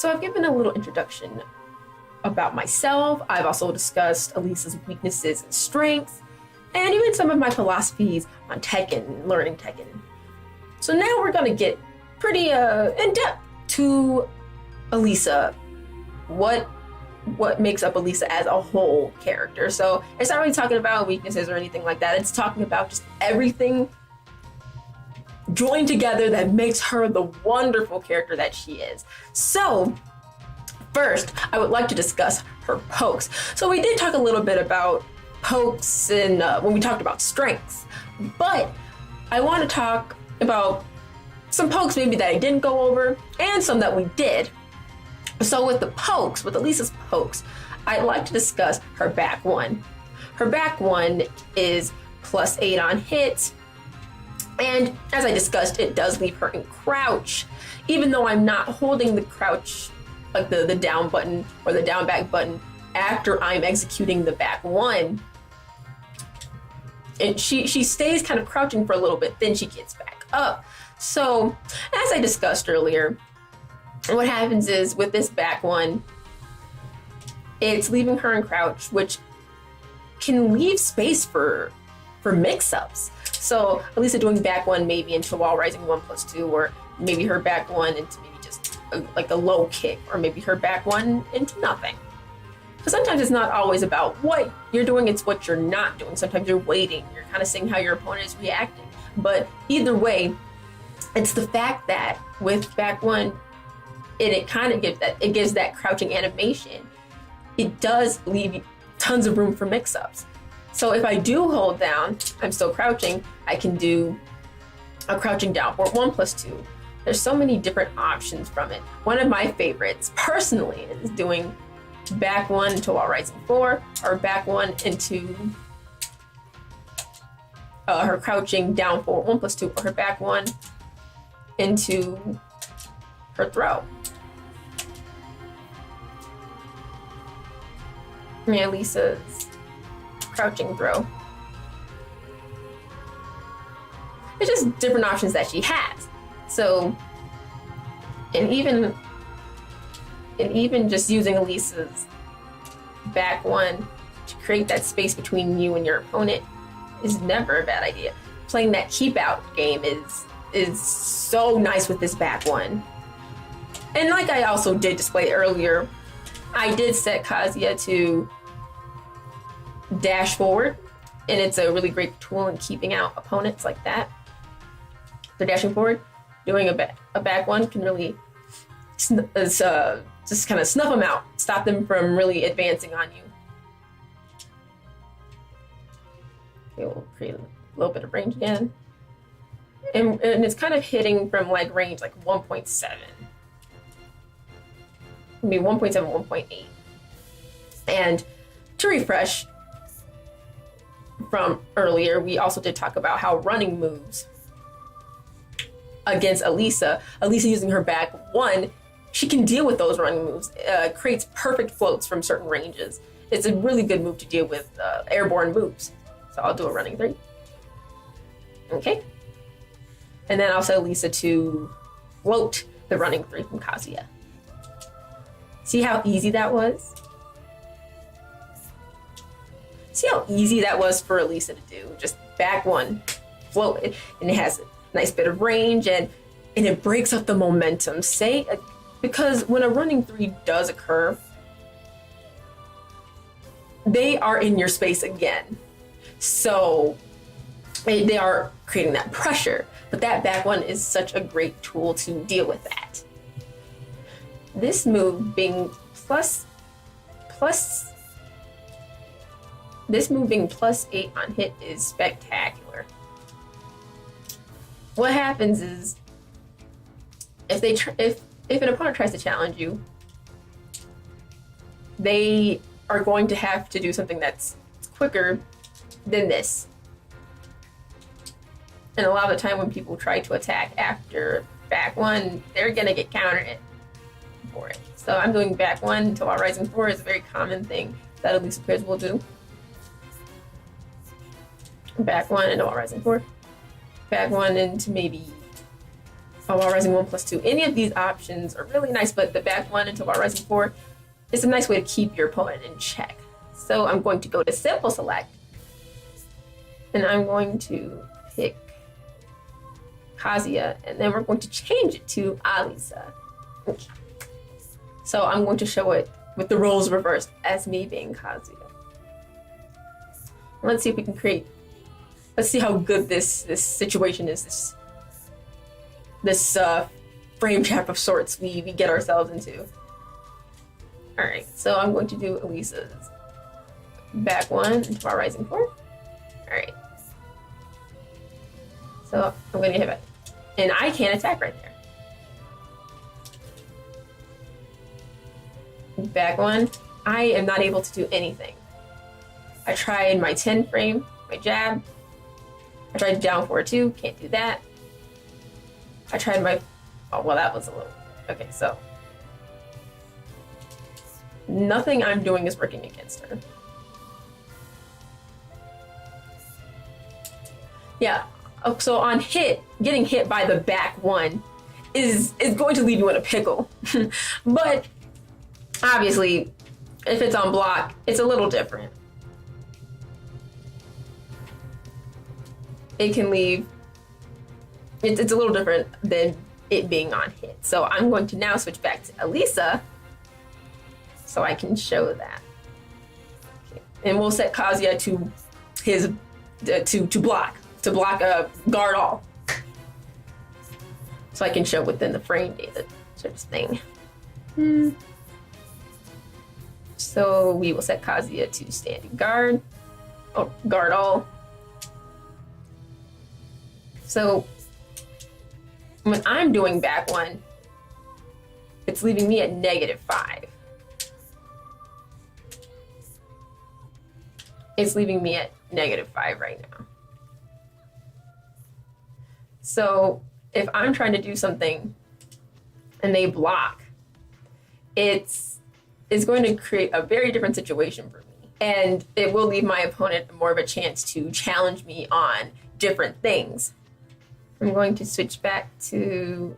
So I've given a little introduction about myself. I've also discussed Alisa's weaknesses and strengths, and even some of my philosophies on Tekken, learning Tekken. So now we're gonna get pretty in-depth to Alisa. What makes up Alisa as a whole character. So it's not really talking about weaknesses or anything like that. It's talking about just everything joined together that makes her the wonderful character that she is. So first, I would like to discuss her pokes. So we did talk a little bit about pokes and when we talked about strengths, but I want to talk about some pokes maybe that I didn't go over and some that we did. So with the pokes, with Alisa's pokes, I'd like to discuss her back one. Her back one is +8 on hit, and as I discussed, it does leave her in crouch. Even though I'm not holding the crouch, like the down button or the down back button, after I'm executing the back one, and she stays kind of crouching for a little bit, then she gets back up. So as I discussed earlier, what happens is with this back one, it's leaving her in crouch, which can leave space for mix-ups. So Alisa doing back one maybe into wall rising 1+2, or maybe her back one into maybe just like a low kick, or maybe her back one into nothing. Because sometimes it's not always about what you're doing, it's what you're not doing. Sometimes you're waiting, you're kind of seeing how your opponent is reacting. But either way, it's the fact that with back one, it kind of gives that crouching animation. It does leave tons of room for mix-ups. So if I do hold down, I'm still crouching, I can do a crouching down for 1+2. There's so many different options from it. One of my favorites, personally, is doing back one into wall rising 4, or back one into her crouching down for 1+2, or her back one into her throw. Alisa's crouching throw. It's just different options that she has. So, and even just using Alisa's back one to create that space between you and your opponent is never a bad idea. Playing that keep out game is so nice with this back one. And like I also did display earlier, I did set Kazuya to dash forward, and it's a really great tool in keeping out opponents like that. So dashing forward, doing a back one can really just kind of snuff them out, stop them from really advancing on you. Okay, we'll create a little bit of range again. And it's kind of hitting from like range like 1.7. Maybe 1.7, 1.8. And to refresh from earlier, we also did talk about how running moves against Alisa using her back one, she can deal with those running moves, creates perfect floats from certain ranges. It's a really good move to deal with airborne moves. So I'll do a running 3. Okay. And then I'll set Alisa to float the running 3 from Kazuya. See how easy that was? See how easy that was for Alisa to do? Just back one, float it, and it has a nice bit of range, and it breaks up the momentum. Because when a running 3 does occur, they are in your space again. So they are creating that pressure, but that back one is such a great tool to deal with that. This move being +8 on hit is spectacular. What happens is if an opponent tries to challenge you, they are going to have to do something that's quicker than this. And a lot of the time when people try to attack after back one, they're gonna get countered for it. So I'm doing back one until our rising 4 is a very common thing that Alisa players will do. Back one into our rising 4. Back one into maybe while rising 1+2. Any of these options are really nice, but the back one until while rising 4 is a nice way to keep your opponent in check. So I'm going to go to simple select, and I'm going to pick Kazuya, and then we're going to change it to Alisa. Okay. So I'm going to show it with the roles reversed as me being Kazuya. Let's see if we can create. Let's see how good this situation is. This frame trap of sorts we get ourselves into. All right, so I'm going to do Alisa's back one into our rising 4. All right. So I'm going to hit it, and I can't attack right there. Back one, I am not able to do anything. I tried my 10 frame, my jab. I tried down 4-2, can't do that. I tried my, oh, well, that was a little, okay, so. Nothing I'm doing is working against her. Yeah, so on hit, getting hit by the back one is going to leave you in a pickle. But obviously, if it's on block, it's a little different. It can leave, it's a little different than it being on hit. So I'm going to now switch back to Alisa so I can show that. Okay. And we'll set Kazuya to his, to block a guard all. So I can show within the frame data sort of thing. So we will set Kazuya to standing guard, or guard all. So when I'm doing back one, it's leaving me at -5. It's leaving me at -5 right now. So if I'm trying to do something and they block, it's going to create a very different situation for me. And it will leave my opponent more of a chance to challenge me on different things. I'm going to switch back to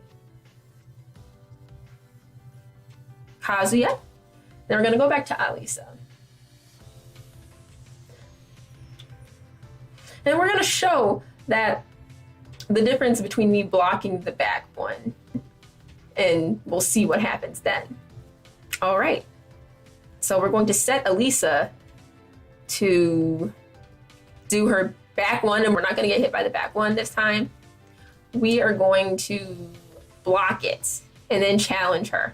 Kazuya. Then we're going to go back to Alisa. And we're going to show that the difference between me blocking the back one, and we'll see what happens then. All right. So we're going to set Alisa to do her back one, and we're not going to get hit by the back one this time. We are going to block it and then challenge her.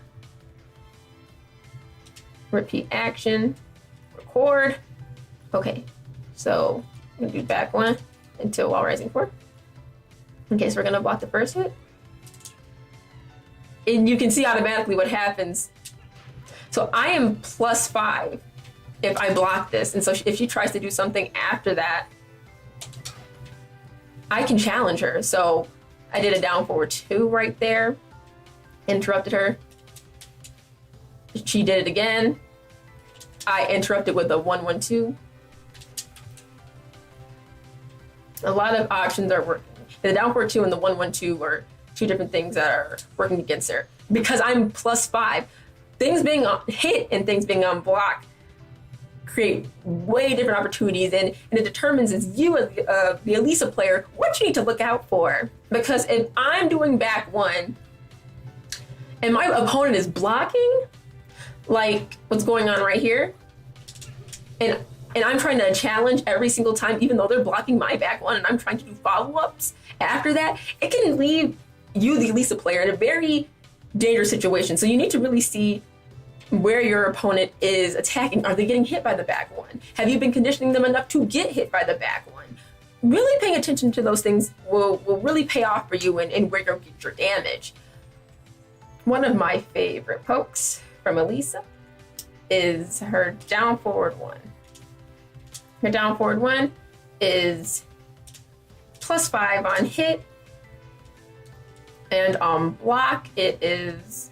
Repeat action, record. Okay, so I'm gonna do back one until while rising 4. Okay, so we're gonna block the first hit. And you can see automatically what happens. So I am +5 if I block this. And so if she tries to do something after that, I can challenge her. So I did a down forward 2 right there, interrupted her. She did it again. I interrupted with a 1-1-2. A lot of options are working. The down forward 2 and the 1-1-2 are two different things that are working against her. Because I'm +5, things being on hit and things being on block create way different opportunities, and it determines as you as the Alisa player what you need to look out for. Because if I'm doing back one and my opponent is blocking, like what's going on right here, and I'm trying to challenge every single time, even though they're blocking my back one, and I'm trying to do follow-ups after that, it can leave you, the Alisa player, in a very dangerous situation. So you need to really see where your opponent is attacking. Are they getting hit by the back one? Have you been conditioning them enough to get hit by the back one? Really paying attention to those things will really pay off for you and where you'll get your damage. One of my favorite pokes from Alisa is her down forward 1. Her down forward 1 is +5 on hit, and on block it is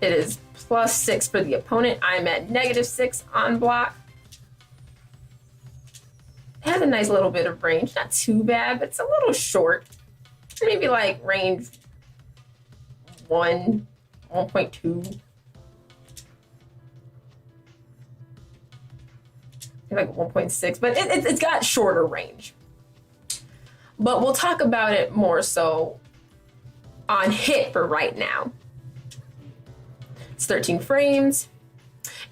+6 for the opponent. I'm at -6 on block. It has a nice little bit of range, not too bad, but it's a little short. maybe like range 1, 1.2. Like 1.6, but it's got shorter range. But we'll talk about it more so on hit for right now. It's 13 frames,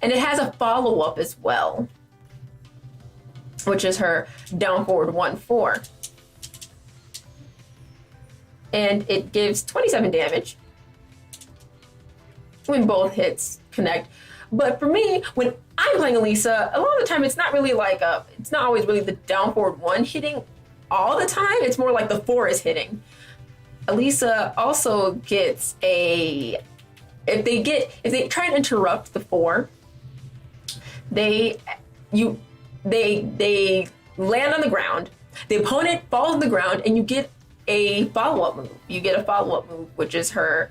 and it has a follow-up as well, which is her down forward 1-4. And it gives 27 damage when both hits connect. But for me, when I'm playing Alisa, a lot of the time it's not really like it's not always really the down forward 1 hitting all the time. It's more like the 4 is hitting. Alisa also gets if they try and interrupt the 4, they land on the ground, the opponent falls on the ground, and you get a follow-up move. You get a follow-up move, which is her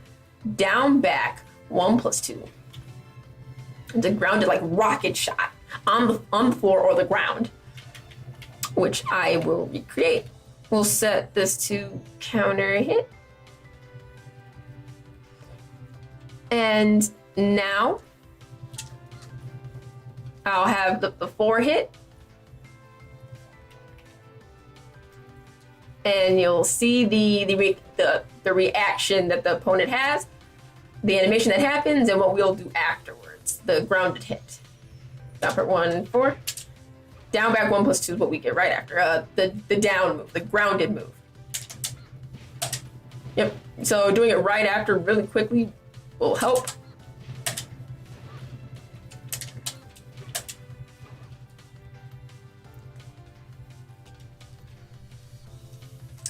down back 1+2. It's a grounded like rocket shot on the floor or the ground, which I will recreate. We'll set this to counter hit. And now I'll have the 4 hit. And you'll see the reaction that the opponent has, the animation that happens, and what we'll do afterwards. The grounded hit. Down for 1-4. Down back 1+2 is what we get right after. The down move, the grounded move. Yep. So doing it right after really quickly will help.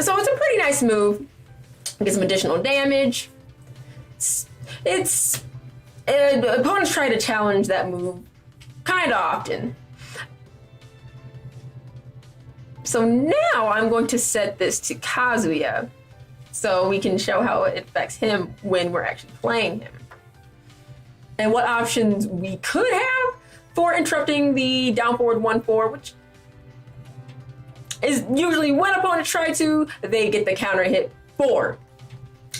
So it's a pretty nice move. Get some additional damage. Opponents try to challenge that move kind of often. So now I'm going to set this to Kazuya so we can show how it affects him when we're actually playing him. And what options we could have for interrupting the down forward 1-4, which is usually when opponents try to, they get the counter hit 4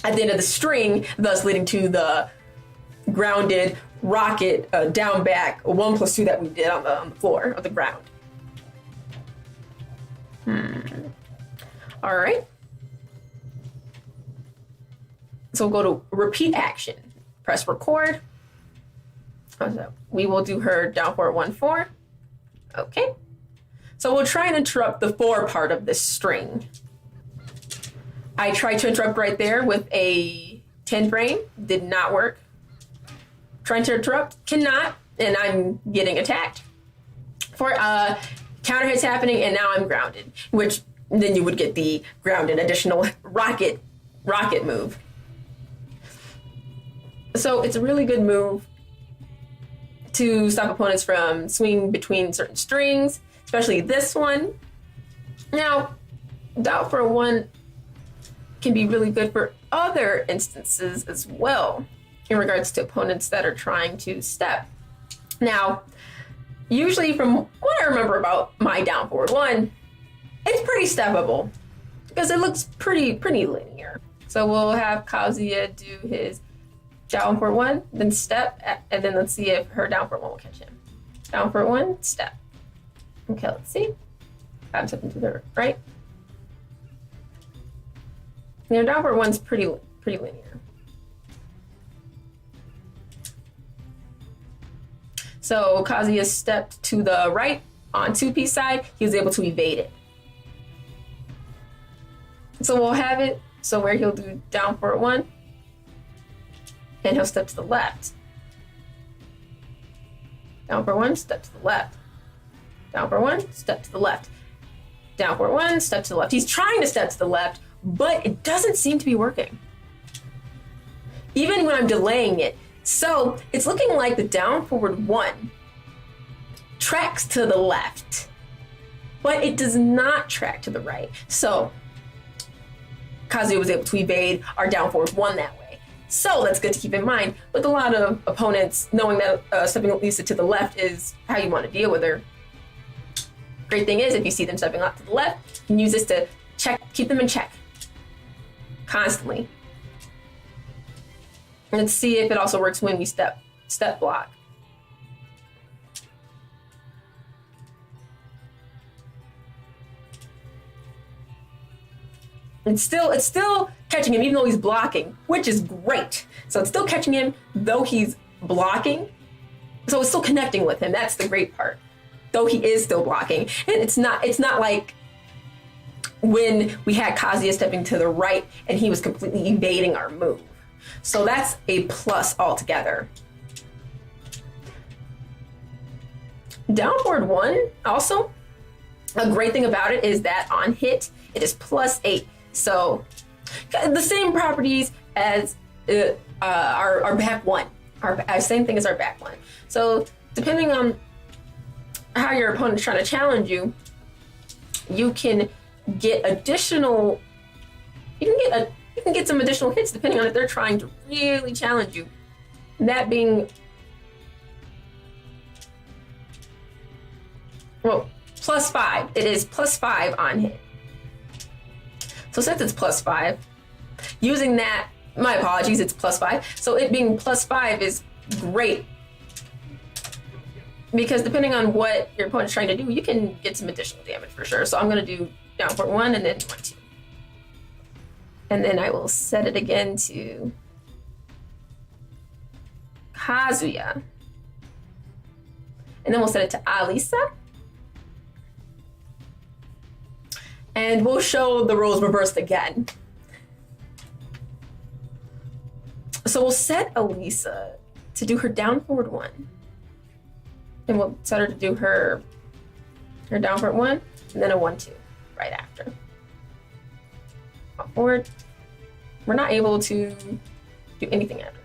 at the end of the string, thus leading to the grounded rocket down back 1+2 that we did on the floor of the ground. All right. So we'll go to repeat action. Press record. So we will do her down forward 1-4. Okay. So we'll try and interrupt the 4 part of this string. I tried to interrupt right there with a 10 frame. Did not work. Trying to interrupt, cannot, and I'm getting attacked. For counter hits happening, and now I'm grounded, which then you would get the grounded additional rocket move. So it's a really good move to stop opponents from swinging between certain strings, especially this one. Now, down for 1 can be really good for other instances as well, in regards to opponents that are trying to step. Now, usually from what I remember about my down forward 1, it's pretty steppable because it looks pretty linear. So we'll have Kazuya do his down forward 1, then step, and then let's see if her down forward 1 will catch him. Down forward 1, step. Okay, let's see. I'm stepping to the right. Down forward 1's pretty linear. So Kazuya stepped to the right on 2-piece side. He was able to evade it. So we'll have it so where he'll do down forward 1, and he'll step to the left. Down forward 1, step to the left. Down forward 1, step to the left. Down forward 1, step to the left. He's trying to step to the left, but it doesn't seem to be working. Even when I'm delaying it. So it's looking like the down forward 1 tracks to the left, but it does not track to the right. So Kazuya was able to evade our down forward 1 that way. So that's good to keep in mind. With a lot of opponents, knowing that stepping Alisa to the left is how you want to deal with her. Great thing is, if you see them stepping out to the left, you can use this to check, keep them in check. constantly. Let's see if it also works when we step block. It's still catching him even though he's blocking, which is great. So it's still catching him though he's blocking. So it's still connecting with him. That's the great part. Though he is still blocking. And it's not like when we had Kazuya stepping to the right and he was completely evading our move. So that's a plus altogether. Down forward 1, also, a great thing about it is that on hit, it is +8. So the same properties as our back 1. Same thing as our back 1. So depending on how your opponent's trying to challenge you, you can get additional, you can get some additional hits depending on if they're trying to really challenge you. And that being, well, +5. It is +5 on hit. So since it's +5, using that, my apologies, it's +5. So it being +5 is great. Because depending on what your opponent's trying to do, you can get some additional damage for sure. So I'm going to do down forward 1 and then 1, 2. And then I will set it again to Kazuya. And then we'll set it to Alisa. And we'll show the roles reversed again. So we'll set Alisa to do her down forward 1. And we'll set her to do her down forward 1, and then a 1, 2 right after. Up forward. We're not able to do anything after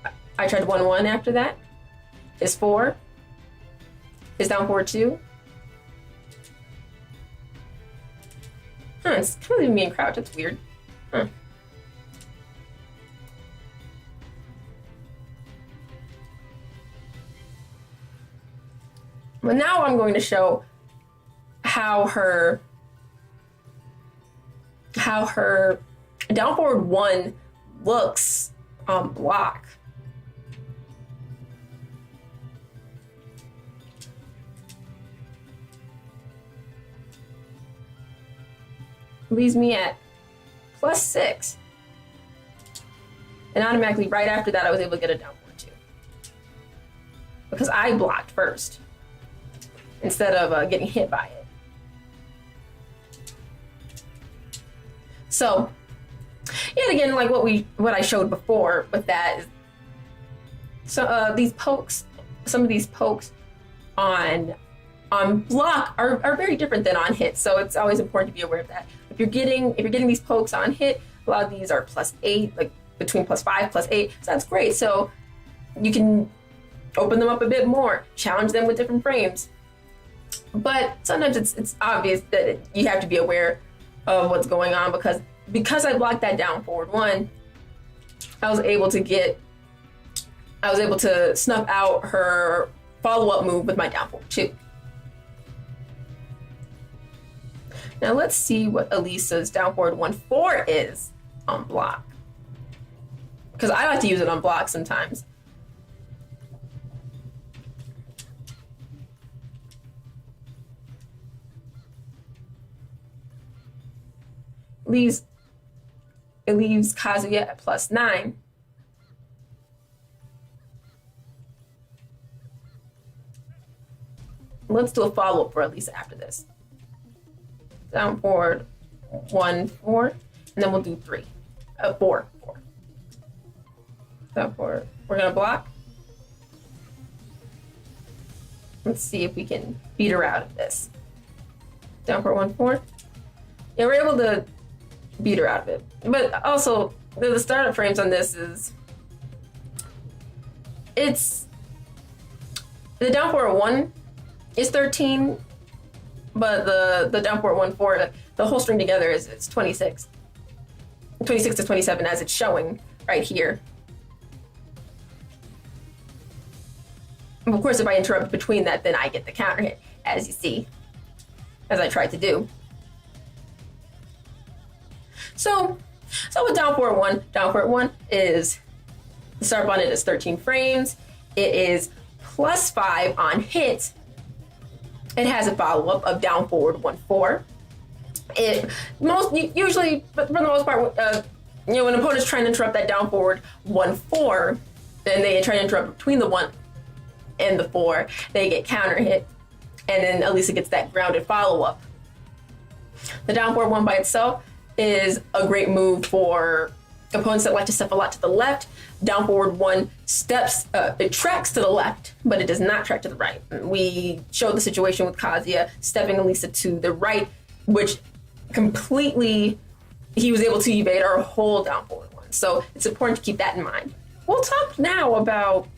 that. I tried 1, 1 after that. Is 4. Is down forward 2. It's kind of leaving me in crouch. That's weird. But now I'm going to show how her down forward 1 looks on block. Leaves me at +6. And automatically right after that I was able to get a down forward 2. Because I blocked first. Instead of getting hit by it. So, yet again, like what I showed before with that is, so these pokes, some of these pokes on block are very different than on hit. So it's always important to be aware of that. If you're getting these pokes on hit, a lot of these are +8, like between +5, +8. So that's great. So you can open them up a bit more, challenge them with different frames. But sometimes it's obvious that you have to be aware of what's going on because I blocked that down forward 1, I was able to snuff out her follow-up move with my down forward 2. Now let's see what Alisa's down forward 1-4 is on block. Because I like to use it on block sometimes. It leaves Kazuya at +9. Let's do a follow-up for Alisa after this. Down forward 1, 4, and then we'll do 3. 4. Down forward. We're gonna block. Let's see if we can beat her out of this. Down forward 1, 4. Yeah, we're able to beat her out of it. But also, the startup frames on this it's the down forward 1 is 13, but the down forward 1, 4, the whole string together it's 26. 26 to 27 as it's showing right here. And of course, if I interrupt between that, then I get the counter hit, as you see, as I tried to do. So with down forward one is, the start on it is 13 frames. It is +5 on hit. It has a follow-up of down forward 1-4. Usually, but for the most part, when an opponent's trying to interrupt that down forward 1-4, then they try to interrupt between the 1 and the 4, they get counter hit, and then Alisa gets that grounded follow-up. The down forward 1 by itself is a great move for opponents that like to step a lot to the left. Down forward 1 steps, it tracks to the left, but it does not track to the right. We showed the situation with Kazuya stepping Alisa to the right, which completely, he was able to evade our whole down forward 1. So it's important to keep that in mind. We'll talk now about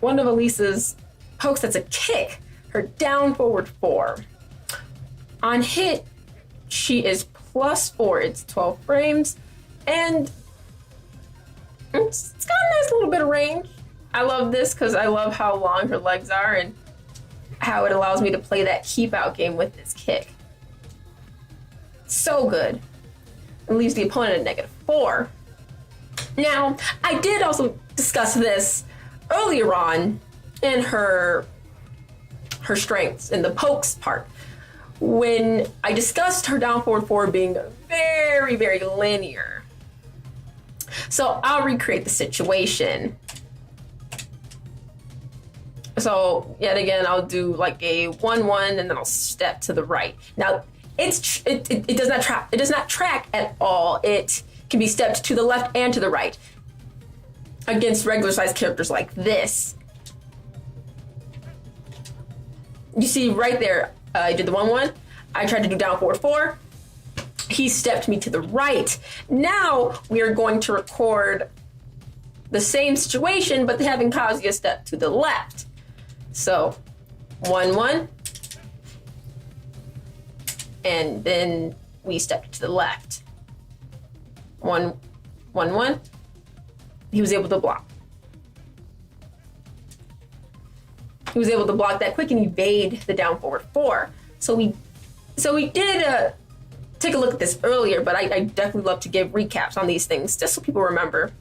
one of Alisa's pokes that's a kick, her down forward 4. On hit, she is +4, it's 12 frames, and it's got a nice little bit of range. I love this because I love how long her legs are and how it allows me to play that keep out game with this kick. So good. It leaves the opponent at -4. Now, I did also discuss this earlier on in her strengths in the pokes part, when I discussed her down forward 4 being very, very linear. So I'll recreate the situation. So yet again, I'll do like a 1-1 and then I'll step to the right. Now it does not track. It does not track at all. It can be stepped to the left and to the right against regular sized characters like this. You see right there, I did the 1-1. I tried to do down forward 4. He stepped me to the right. Now we are going to record the same situation, but having Kazuya step to the left. So 1-1. And then we stepped to the left. 1-1. He was able to block. He was able to block that quick and evade the down forward 4. So we did take a look at this earlier, but I definitely love to give recaps on these things just so people remember.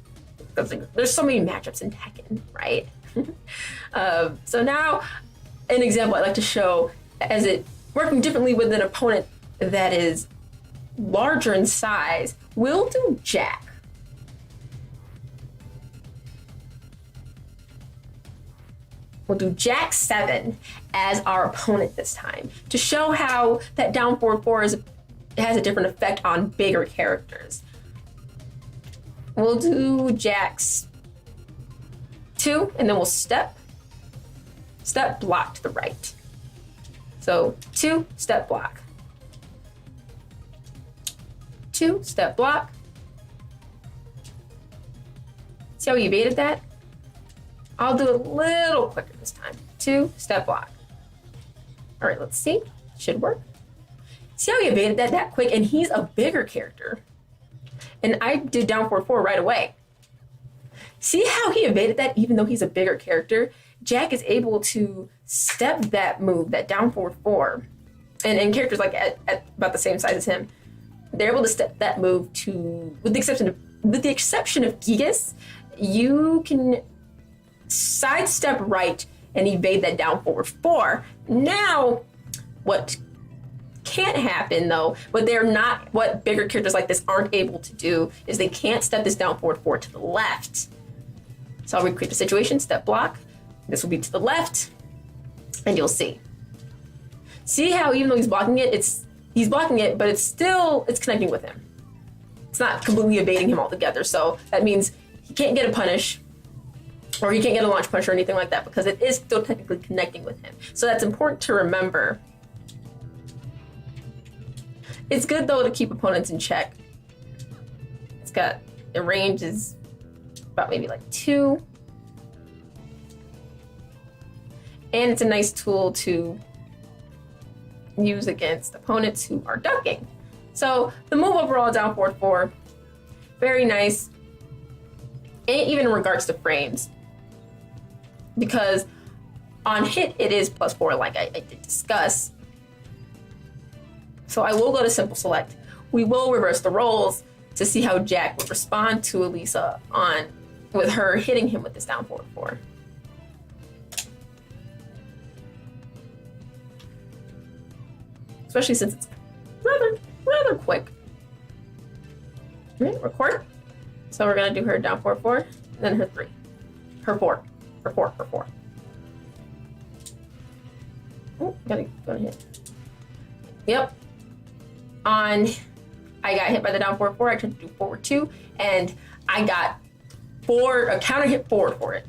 Because there's so many matchups in Tekken, right? So now, an example I'd like to show as it working differently with an opponent that is larger in size. We'll do Jack. We'll do Jack 7 as our opponent this time to show how that down forward 4 has a different effect on bigger characters. We'll do Jack's 2 and then we'll step block to the right. So 2, step block. 2, step block. See how he evaded that? I'll do it a little quicker this time. 2, step block. All right, let's see. Should work. See how he evaded that quick? And he's a bigger character. And I did down forward 4 right away. See how he evaded that even though he's a bigger character? Jack is able to step that move, that down forward 4. And characters like at about the same size as him, they're able to step that move to, with the exception of Gigas, you can sidestep right and evade that down forward 4. Now, what can't happen though, what bigger characters like this aren't able to do is they can't step this down forward 4 to the left. So I'll recreate the situation, step block. This will be to the left, and you'll see. See how even though he's blocking it, but it's connecting with him. It's not completely evading him altogether. So that means he can't get a punish, or he can't get a launch punch or anything like that because it is still technically connecting with him. So that's important to remember. It's good though to keep opponents in check. It's got, the range is about maybe like 2. And it's a nice tool to use against opponents who are ducking. So the move overall down forward 4, very nice. And even in regards to frames, because on hit it is +4 like I did discuss. So I will go to simple select. we will reverse the roles to see how Jack would respond to Alisa with her hitting him with this down forward 4. Especially since it's rather quick. Record. So we're gonna do her down forward 4, and then her 3. Her 4. Her 4. Oh, gotta hit. Yep. I got hit by the down forward 4. I tried to do forward 2, and I got a counter hit forward for it.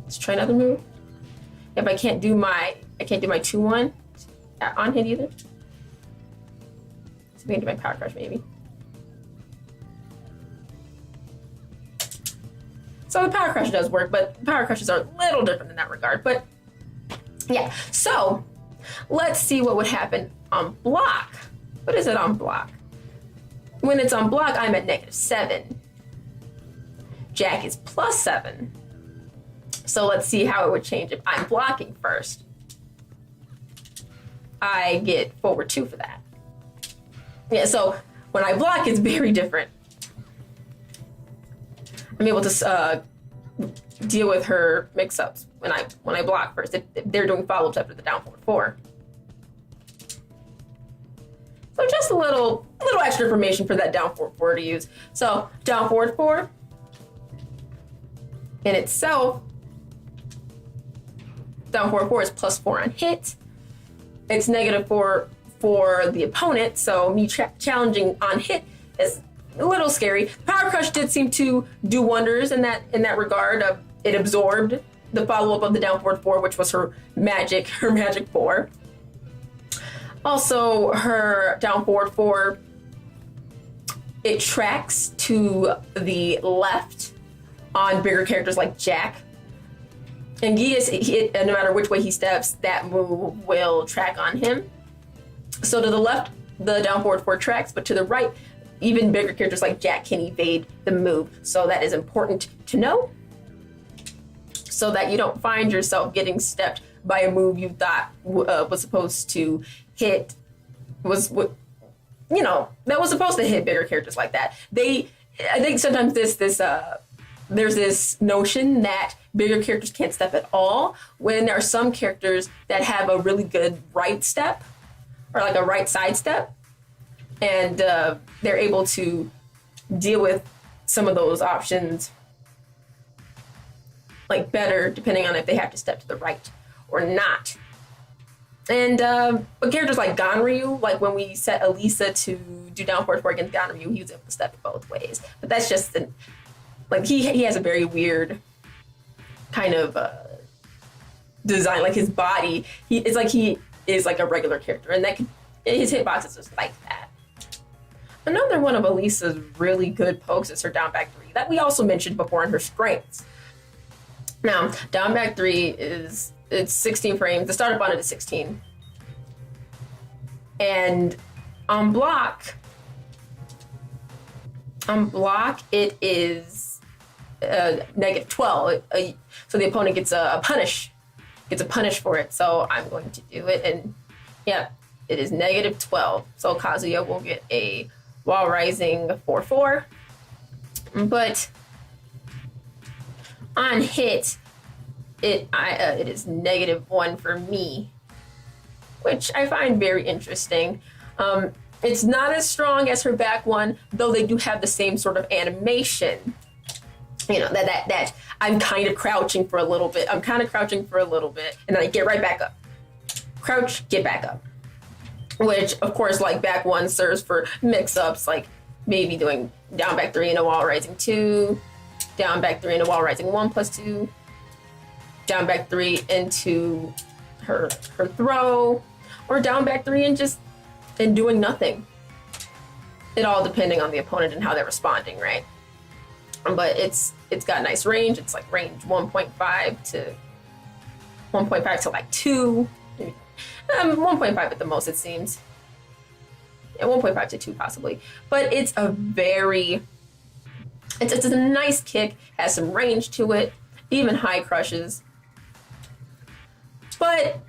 Let's try another move. If I can't do my 2-1 on hit either. So we can do my power crush maybe. So the power crush does work, but power crushes are a little different in that regard. But yeah, so let's see what would happen on block. What is it on block? When it's on block, I'm at -7. Jack is +7. So let's see how it would change if I'm blocking first. I get forward 2 for that. Yeah, so when I block, it's very different. I'm able to deal with her mix-ups when I block first. If they're doing follow-ups after the down forward 4. So just a little extra information for that down forward 4 to use. So down forward 4 in itself, down forward 4 is +4 on hit. It's -4 for the opponent, so me challenging on hit is a little scary. Power Crush did seem to do wonders in that regard. It absorbed the follow-up of the down forward 4, which was her magic 4. Also, her down forward 4, it tracks to the left on bigger characters like Jack. And no matter which way he steps, that move will track on him. So to the left, the down forward 4 tracks, but to the right, even bigger characters like Jack can evade the move. So that is important to know, so that you don't find yourself getting stepped by a move you thought was supposed to hit, that was supposed to hit bigger characters like that. I think sometimes there's this notion that bigger characters can't step at all, when there are some characters that have a really good right step, or like a right side step, and they're able to deal with some of those options like better, depending on if they have to step to the right or not. And but characters like Ganryu, like when we set Alisa to do down forward 4 against Ganryu, he was able to step both ways. But that's just he has a very weird kind of design. Like his body, he is like a regular character, and his hitbox is just like that. Another one of Alisa's really good pokes is her down back 3 that we also mentioned before in her strengths. Now, down back 3 it's 16 frames. The startup on it is 16. And on block it is -12. So the opponent gets a punish for it. So I'm going to do it, and yeah, it is -12. So Kazuya will get a Wall Rising 4/4. But on hit, it is -1 for me, which I find very interesting. It's not as strong as her back one, though they do have the same sort of animation. You know, that I'm kind of crouching for a little bit. I'm kind of crouching for a little bit, and then I get right back up. Crouch, get back up. Which, of course, like back one serves for mix-ups, like maybe doing down back 3 and a Wall Rising 2, down back 3 and a Wall Rising 1+2, down back 3 into her throw, or down back 3 and doing nothing. It all depending on the opponent and how they're responding, right? But it's got nice range. It's like range 1.5 to like 2. 1.5 at the most, it seems. Yeah, 1.5 to 2 possibly. But it's a nice kick, has some range to it, even high crushes. But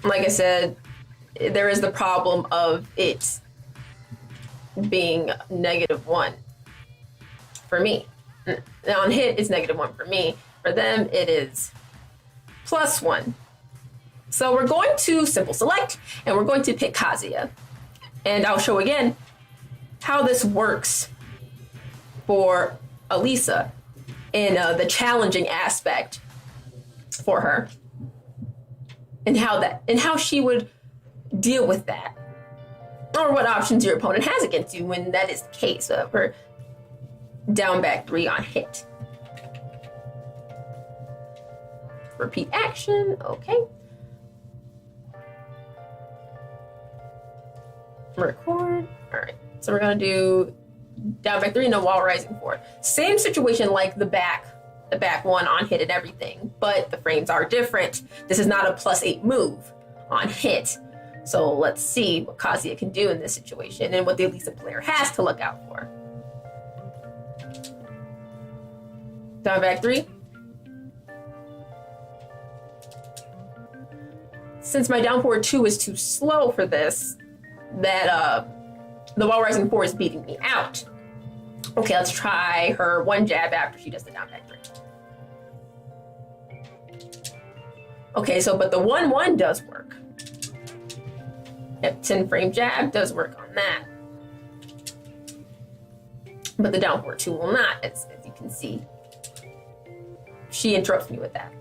like I said, there is the problem of it being -1 for me. Now on hit, it's -1 for me. For them, it is +1. So we're going to simple select, and we're going to pick Kazuya. And I'll show again how this works for Alisa in the challenging aspect for her, and how she would deal with that, or what options your opponent has against you when that is the case of her down back 3 on hit. Repeat action, okay. Record, all right. So we're gonna do down back 3, no wall rising forward. Same situation like the back 1 on hit and everything, but the frames are different. This is not a +8 move on hit. So let's see what Kazuya can do in this situation and what the Alisa player has to look out for. Down back 3. Since my down forward 2 is too slow for this, that the wall rising 4 is beating me out. Okay, let's try her 1 jab after she does the down back 3. Okay, so but the 1-1 does work. Yep, 10 frame jab does work on that. But the down forward 2 will not, as you can see. She interrupts me with that.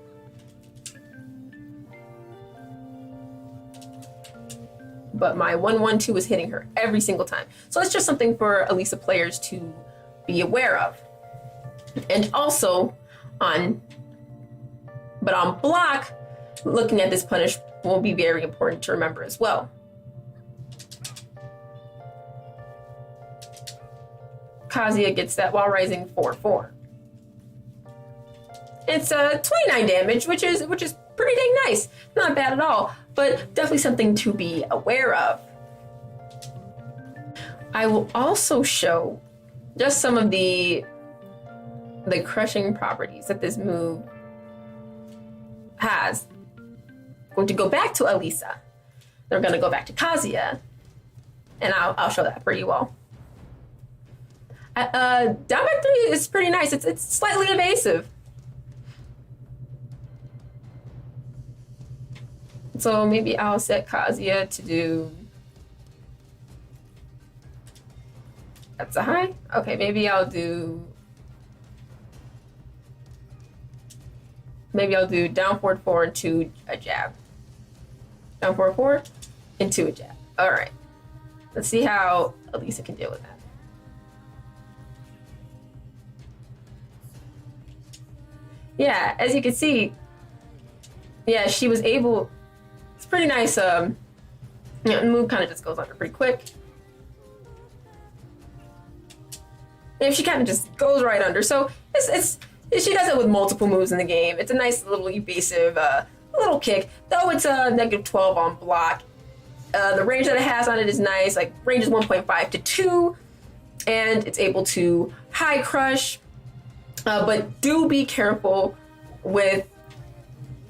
But my 1-1-2 is hitting her every single time. So it's just something for Alisa players to be aware of. And also on block, looking at this punish will be very important to remember as well. Kazuya gets that while rising 4-4. It's 29 damage, which is pretty dang nice. Not bad at all, but definitely something to be aware of. I will also show just some of the crushing properties that this move has. I'm going to go back to Alisa. Then we're going to go back to Kazuya, and I'll show that pretty well. Down back 3 is pretty nice. It's slightly evasive. So maybe I'll set Kazuya to do... That's a high? Okay, maybe I'll do down forward 4 into a jab. Down forward 4 into a jab. All right. Let's see how Alisa can deal with that. Yeah, as you can see, yeah, she was able... It's pretty nice. The move kind of just goes under pretty quick. And she kind of just goes right under. So she does it with multiple moves in the game. It's a nice little evasive little kick. Though it's a -12 on block. The range that it has on it is nice. Like range is 1.5 to 2, and it's able to high crush. But do be careful with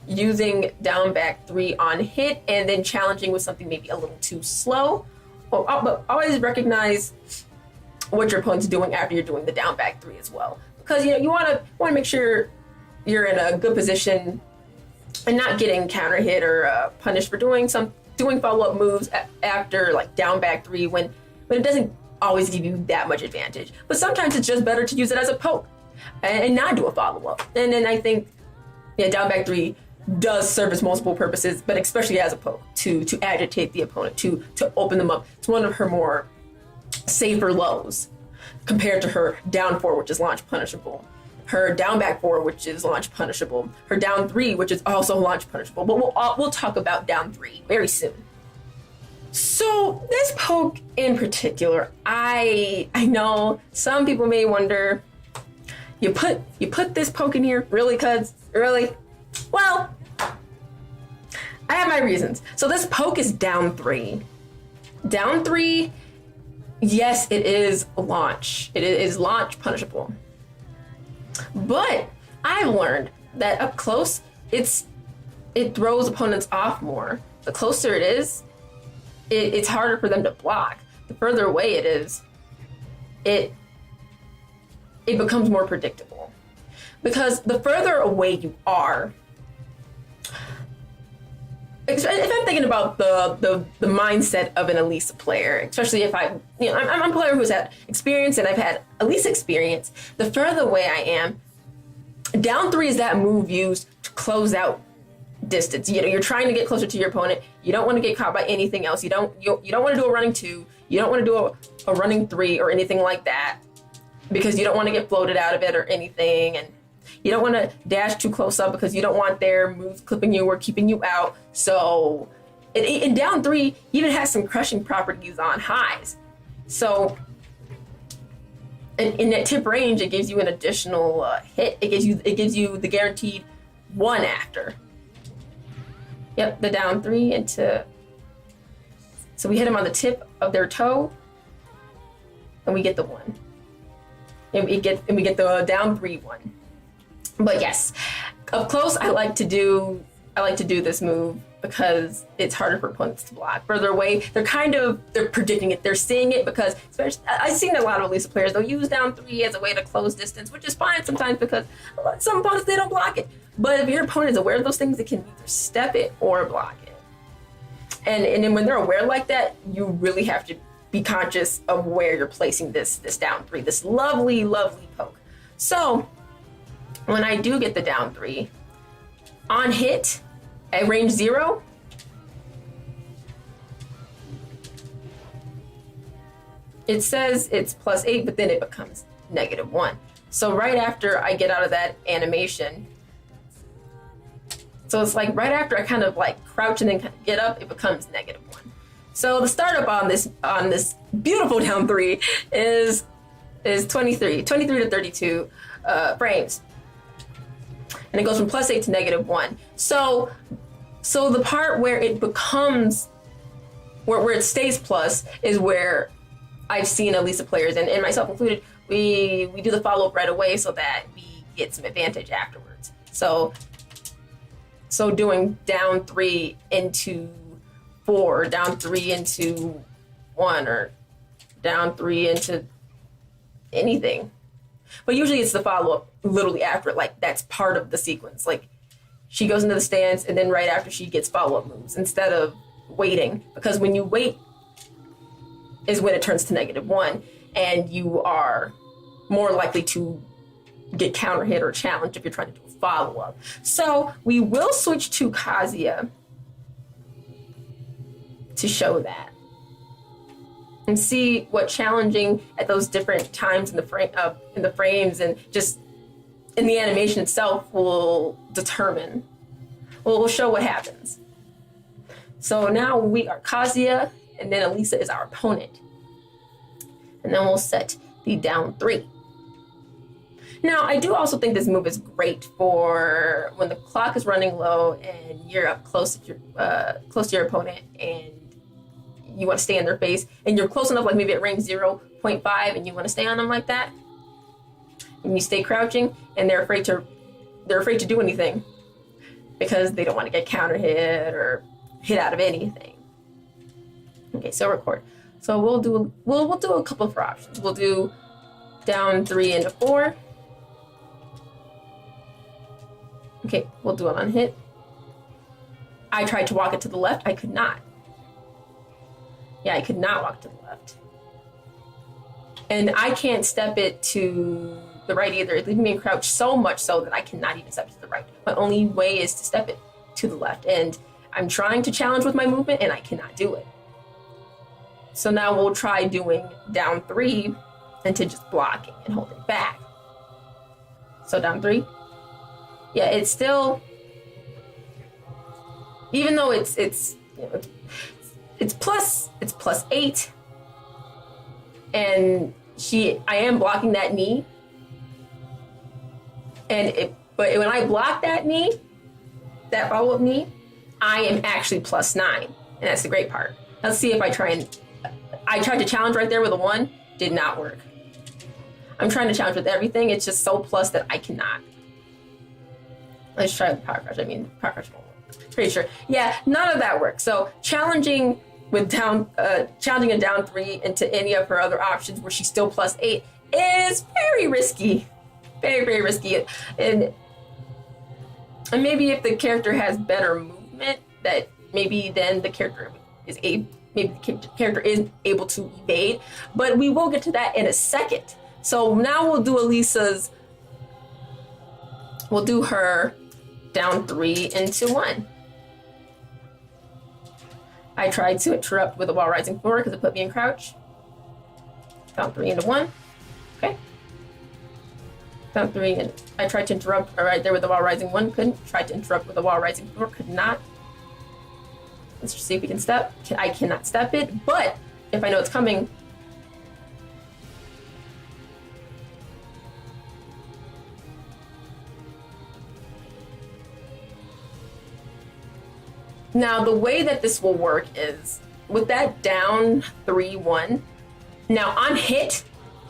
using down back 3 on hit and then challenging with something maybe a little too slow. But always recognize what your opponent's doing after you're doing the down back 3 as well, because you want to make sure you're in a good position and not getting counter hit or punished for doing follow-up moves after like down back 3 when it doesn't always give you that much advantage. But sometimes it's just better to use it as a poke and not do a follow-up. And then I think down back 3 does service multiple purposes, but especially as a poke to agitate the opponent, to open them up. It's one of her more safer lows compared to her down 4, which is launch punishable, her down back 4, which is launch punishable, her down 3, which is also launch punishable. But we'll talk about down 3 very soon. So this poke in particular, I know some people may wonder, you put this poke in here, really, cuz? Really? Well, I have my reasons. So this poke is down 3. Down 3, yes, it is launch. It is launch punishable. But I've learned that up close, it throws opponents off more the closer it is, it's harder for them to block. The further away it is, it becomes more predictable. Because the further away you are, if I'm thinking about the mindset of an Alisa player, especially if I'm a player who's had experience and I've had Alisa experience, the further away I am, down 3 is that move used to close out distance. You're trying to get closer to your opponent. You don't want to get caught by anything else. You don't want to do a running 2. You don't want to do a running 3 or anything like that, because you don't want to get floated out of it or anything. And you don't want to dash too close up because you don't want their moves clipping you or keeping you out. So in down 3 even has some crushing properties on highs. So in that tip range, it gives you an additional hit. It gives you the guaranteed 1 after. Yep, the down 3 into. So we hit them on the tip of their toe, and we get the 1. And we get the down 3-1. But yes, up close, I like to do this move because it's harder for opponents to block. Further away, they're predicting it. They're seeing it because, especially, I've seen a lot of Alisa players, they'll use down 3 as a way to close distance, which is fine sometimes because some opponents, they don't block it. But if your opponent is aware of those things, they can either step it or block it. And then when they're aware like that, you really have to be conscious of where you're placing this down 3, this lovely, lovely poke. So when I do get the down 3, on hit, at range 0, it says it's +8, but then it becomes -1. So right after I get out of that animation, so it's like right after I kind of like crouch and then kind of get up, it becomes -1. So the startup on this beautiful down 3 is 23 to 32 frames. And it goes from +8 to -1. So the part where it becomes, where it stays plus, is where I've seen Alisa players, and myself included, we do the follow-up right away so that we get some advantage afterwards. So doing down 3 into 4, down 3 into 1, or down 3 into anything. But usually it's the follow-up literally after it, like that's part of the sequence. Like she goes into the stance and then right after she gets follow-up moves instead of waiting. Because when you wait is when it turns to -1 and you are more likely to get counter hit or challenged if you're trying to do a follow-up. So we will switch to Kazuya to show that. And see what challenging at those different times in the frames and just in the animation itself will determine. We'll show what happens. So now we are Kazuya, and then Alisa is our opponent. And then we'll set the down 3. Now, I do also think this move is great for when the clock is running low and you're up close to your opponent and you want to stay in their face, and you're close enough, like maybe at range 0.5, and you want to stay on them like that, and you stay crouching, and they're afraid to do anything because they don't want to get counter hit or hit out of anything. Okay, so record. So we'll do a couple of options. We'll do down 3 into 4. Okay, we'll do it on hit. I tried to walk it to the left. I could not. Yeah, I could not walk to the left. And I can't step it to the right either. It's leaving me crouched so much so that I cannot even step to the right. My only way is to step it to the left. And I'm trying to challenge with my movement and I cannot do it. So now we'll try doing down 3 into just blocking and holding back. So down 3. Yeah, it's still, even though it's +8, and I am blocking that knee, but when I block that knee, that follow-up knee, I am actually +9, and that's the great part. Let's see if I tried to challenge right there with a 1, did not work. I'm trying to challenge with everything, it's just so plus that I cannot. Let's try the power crush. Power crush won't work. Pretty sure. Yeah, none of that works. So challenging a down 3 into any of her other options where she's still +8 is very risky. Very, very risky. And maybe if the character has better movement, that maybe then the character is able to evade. But we will get to that in a second. So now we'll do we'll do her down 3 into 1. I tried to interrupt with a wall rising 4 because it put me in crouch. Down 3 into 1. Okay. Down 3 and I tried to interrupt right there with the wall rising 1. Couldn't. Tried to interrupt with the wall rising 4. Could not. Let's just see if we can step. I cannot step it, but if I know it's coming. Now, the way that this will work is with that down 3-1. Now, on hit,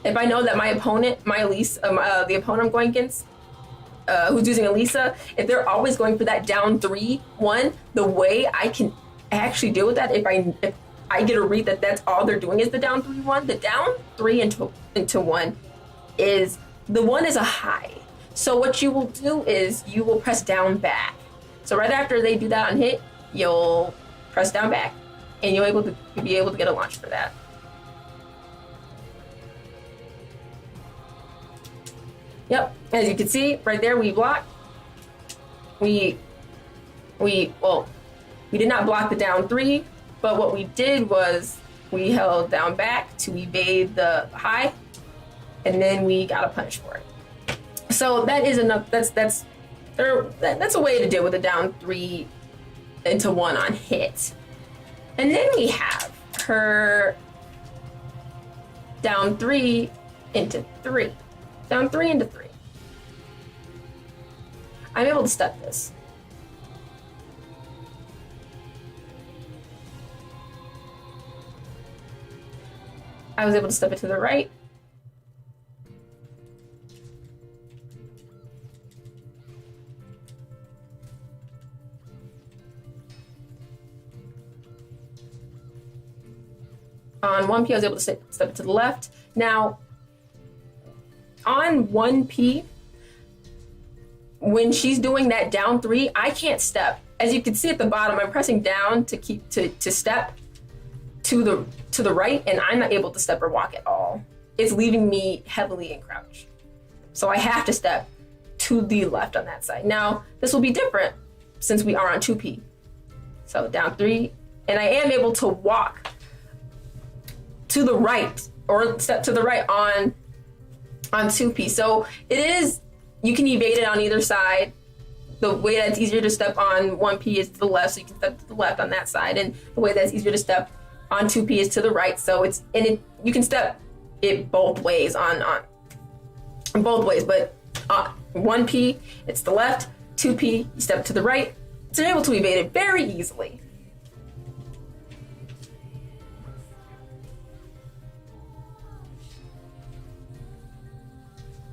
if I know that my opponent, the opponent I'm going against, who's using Alisa, if they're always going for that down 3-1, the way I can actually deal with that, if I get a read that that's all they're doing is the down 3-1, the down 3 into 1 is, the 1 is a high. So what you will do is you will press down back. So right after they do that on hit, you'll press down back, and you'll be able to get a launch for that. Yep, as you can see right there, we blocked. We did not block the down 3, but what we did was we held down back to evade the high, and then we got a punish for it. So that is enough. That's a way to deal with the down 3 into 1 on hit. And then we have her down 3 into 3. Down 3 into 3. I'm able to step this. I was able to step it to the right. On 1P, I was able to step it to the left. Now, on 1P, when she's doing that down 3, I can't step. As you can see at the bottom, I'm pressing down to step to the right, and I'm not able to step or walk at all. It's leaving me heavily in crouch. So I have to step to the left on that side. Now, this will be different since we are on 2P. So down 3, and I am able to walk to the right, or step to the right on 2P. So it is, you can evade it on either side. The way that's easier to step on 1P is to the left, so you can step to the left on that side. And the way that's easier to step on 2P is to the right. So you can step it both ways on both ways, but 1P, it's the left, 2P, you step to the right. So you're able to evade it very easily.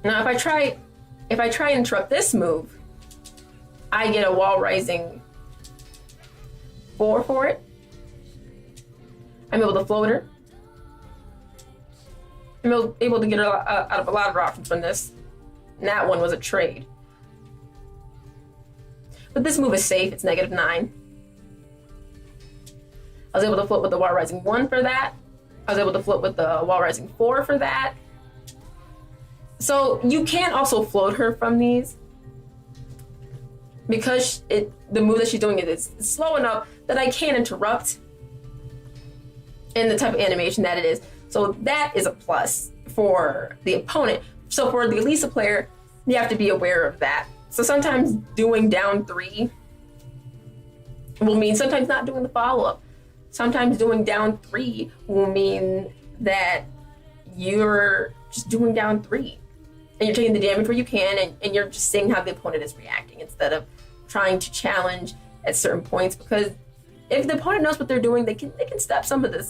Now, if I try and interrupt this move, I get a wall rising 4 for it. I'm able to float her. I'm able to get her out of a lot of options from this. And that one was a trade. But this move is safe. It's -9. I was able to float with the wall rising 1 for that. I was able to float with the wall rising 4 for that. So you can also float her from these because the move that she's doing is slow enough that I can interrupt in the type of animation that it is. So that is a plus for the opponent. So for the Alisa player, you have to be aware of that. So sometimes doing down 3 will mean sometimes not doing the follow-up. Sometimes doing down 3 will mean that you're just doing down 3. And you're taking the damage where you can, and you're just seeing how the opponent is reacting instead of trying to challenge at certain points. Because if the opponent knows what they're doing, they can step some of the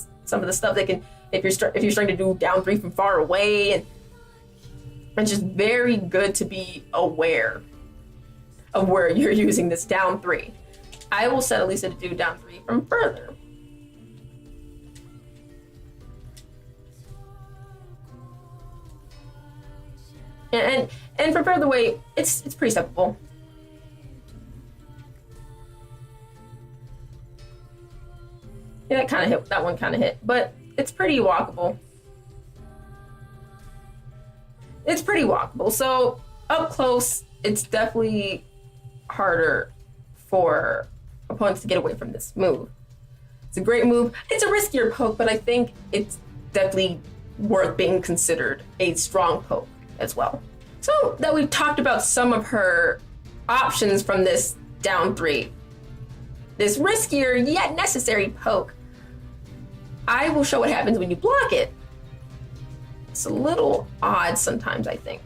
stuff. They can, if you're starting to do down 3 from far away, and it's just very good to be aware of where you're using this down 3. I will set Alisa to do down 3 from further. And from further away, it's pretty acceptable. Yeah, that one kind of hit, but it's pretty walkable. It's pretty walkable. So up close, it's definitely harder for opponents to get away from this move. It's a great move. It's a riskier poke, but I think it's definitely worth being considered a strong poke as well. So that we've talked about some of her options from this down 3, this riskier yet necessary poke, I will show what happens when you block it. It's a little odd sometimes, I think.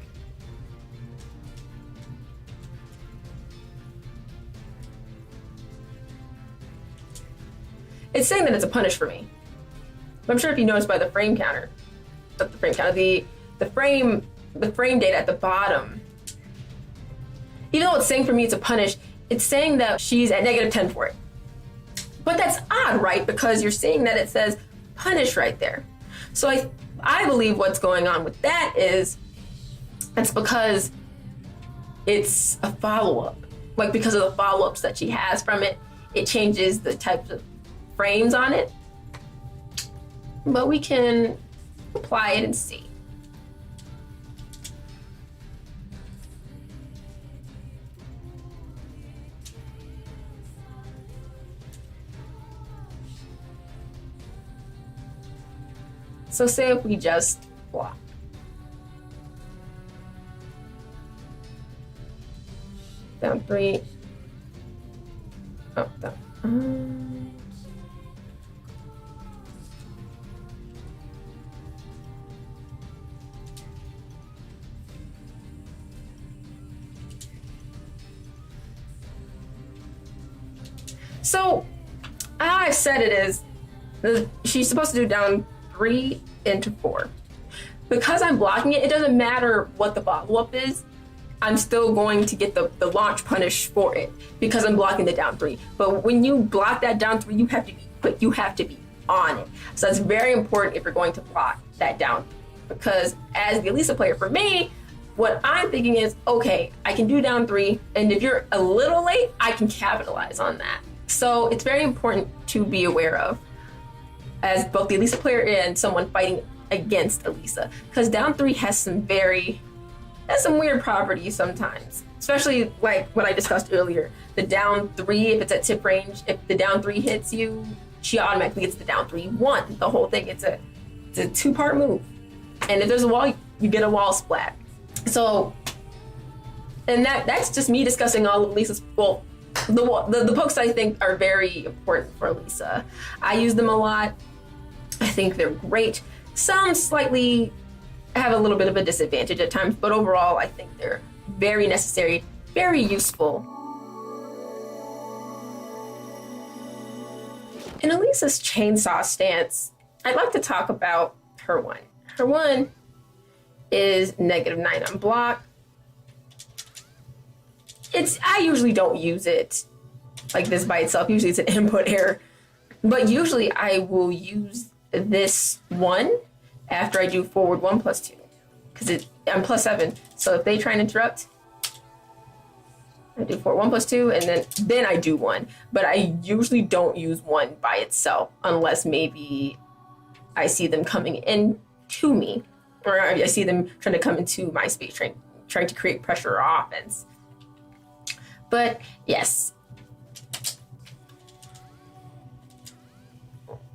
It's saying that it's a punish for me. But I'm sure if you notice by the frame counter, the frame data at the bottom, even though it's saying for me it's a punish, it's saying that she's at -10 for it. But that's odd, right? Because you're seeing that it says punish right there. So I believe what's going on with that is it's because it's a follow-up. Like, because of the follow-ups that she has from it, it changes the types of frames on it. But we can apply it and see. So say if we just block. Down 3. Oh, down. So, how I've said it is, she's supposed to do down 3 into 4. Because I'm blocking it, it doesn't matter what the follow-up is. I'm still going to get the launch punish for it because I'm blocking the down 3. But when you block that down 3, you have to be quick. You have to be on it. So that's very important if you're going to block that down. Because as the Alisa player, for me, what I'm thinking is, okay, I can do down 3, and if you're a little late, I can capitalize on that. So it's very important to be aware of as both the Alisa player and someone fighting against Alisa, because down 3 has some weird properties sometimes, especially like what I discussed earlier. The down 3, if it's at tip range, if the down 3 hits you, she automatically gets the down 3-1. The whole thing, it's a 2-part move, and if there's a wall, you get a wall splat. So, and that's just me discussing all of Alisa's, well, the pokes I think are very important for Alisa. I use them a lot. I think they're great. Some slightly have a little bit of a disadvantage at times, but overall I think they're very necessary, very useful. In Alisa's chainsaw stance, I'd like to talk about her one. Her one is -9 on block. I usually don't use it like this by itself. Usually it's an input error. But usually I will use this one after I do forward 1 plus 2. Because I'm +7. So if they try and interrupt, I do forward 1 plus 2, and then I do 1. But I usually don't use 1 by itself unless maybe I see them coming in to me. Or I see them trying to come into my space, trying to create pressure or offense. But yes,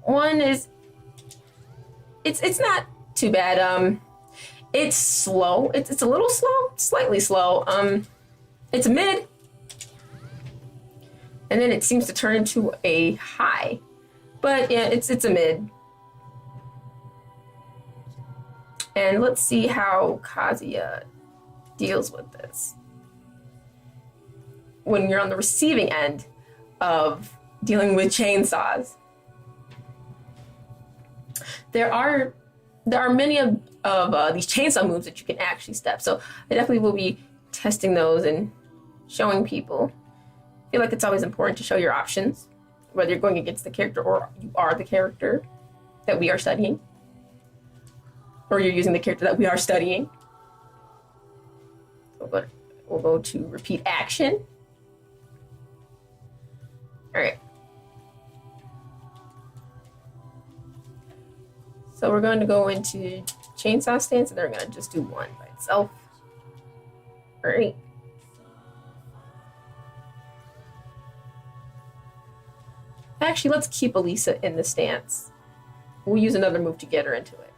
one is it's not too bad. It's slow. It's a little slow, slightly slow. It's a mid, and then it seems to turn into a high. But yeah, it's a mid. And let's see how Kazuya deals with this when you're on the receiving end of dealing with chainsaws. There are many of these chainsaw moves that you can actually step. So I definitely will be testing those and showing people. I feel like it's always important to show your options, whether you're going against the character or you are the character that we are studying, or you're using the character that we are studying. So we'll go to repeat action. All right. So we're going to go into chainsaw stance, and they're going to just do one by itself. All right. Actually, let's keep Alisa in the stance. We'll use another move to get her into it.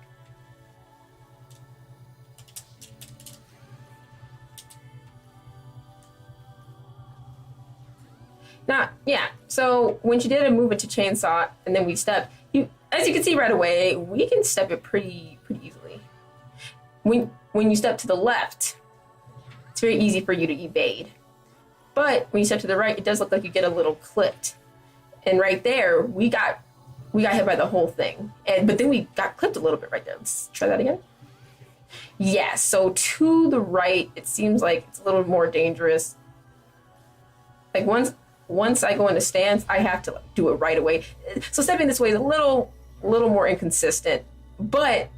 Now, yeah, so when she did a move into chainsaw and then we step, as you can see right away, we can step it pretty easily. When you step to the left, it's very easy for you to evade. But when you step to the right, it does look like you get a little clipped. And right there, we got hit by the whole thing. But then we got clipped a little bit right there. Let's try that again. Yeah, so to the right, it seems like it's a little more dangerous. Like once I go into stance, I have to do it right away. So stepping this way is a little more inconsistent, but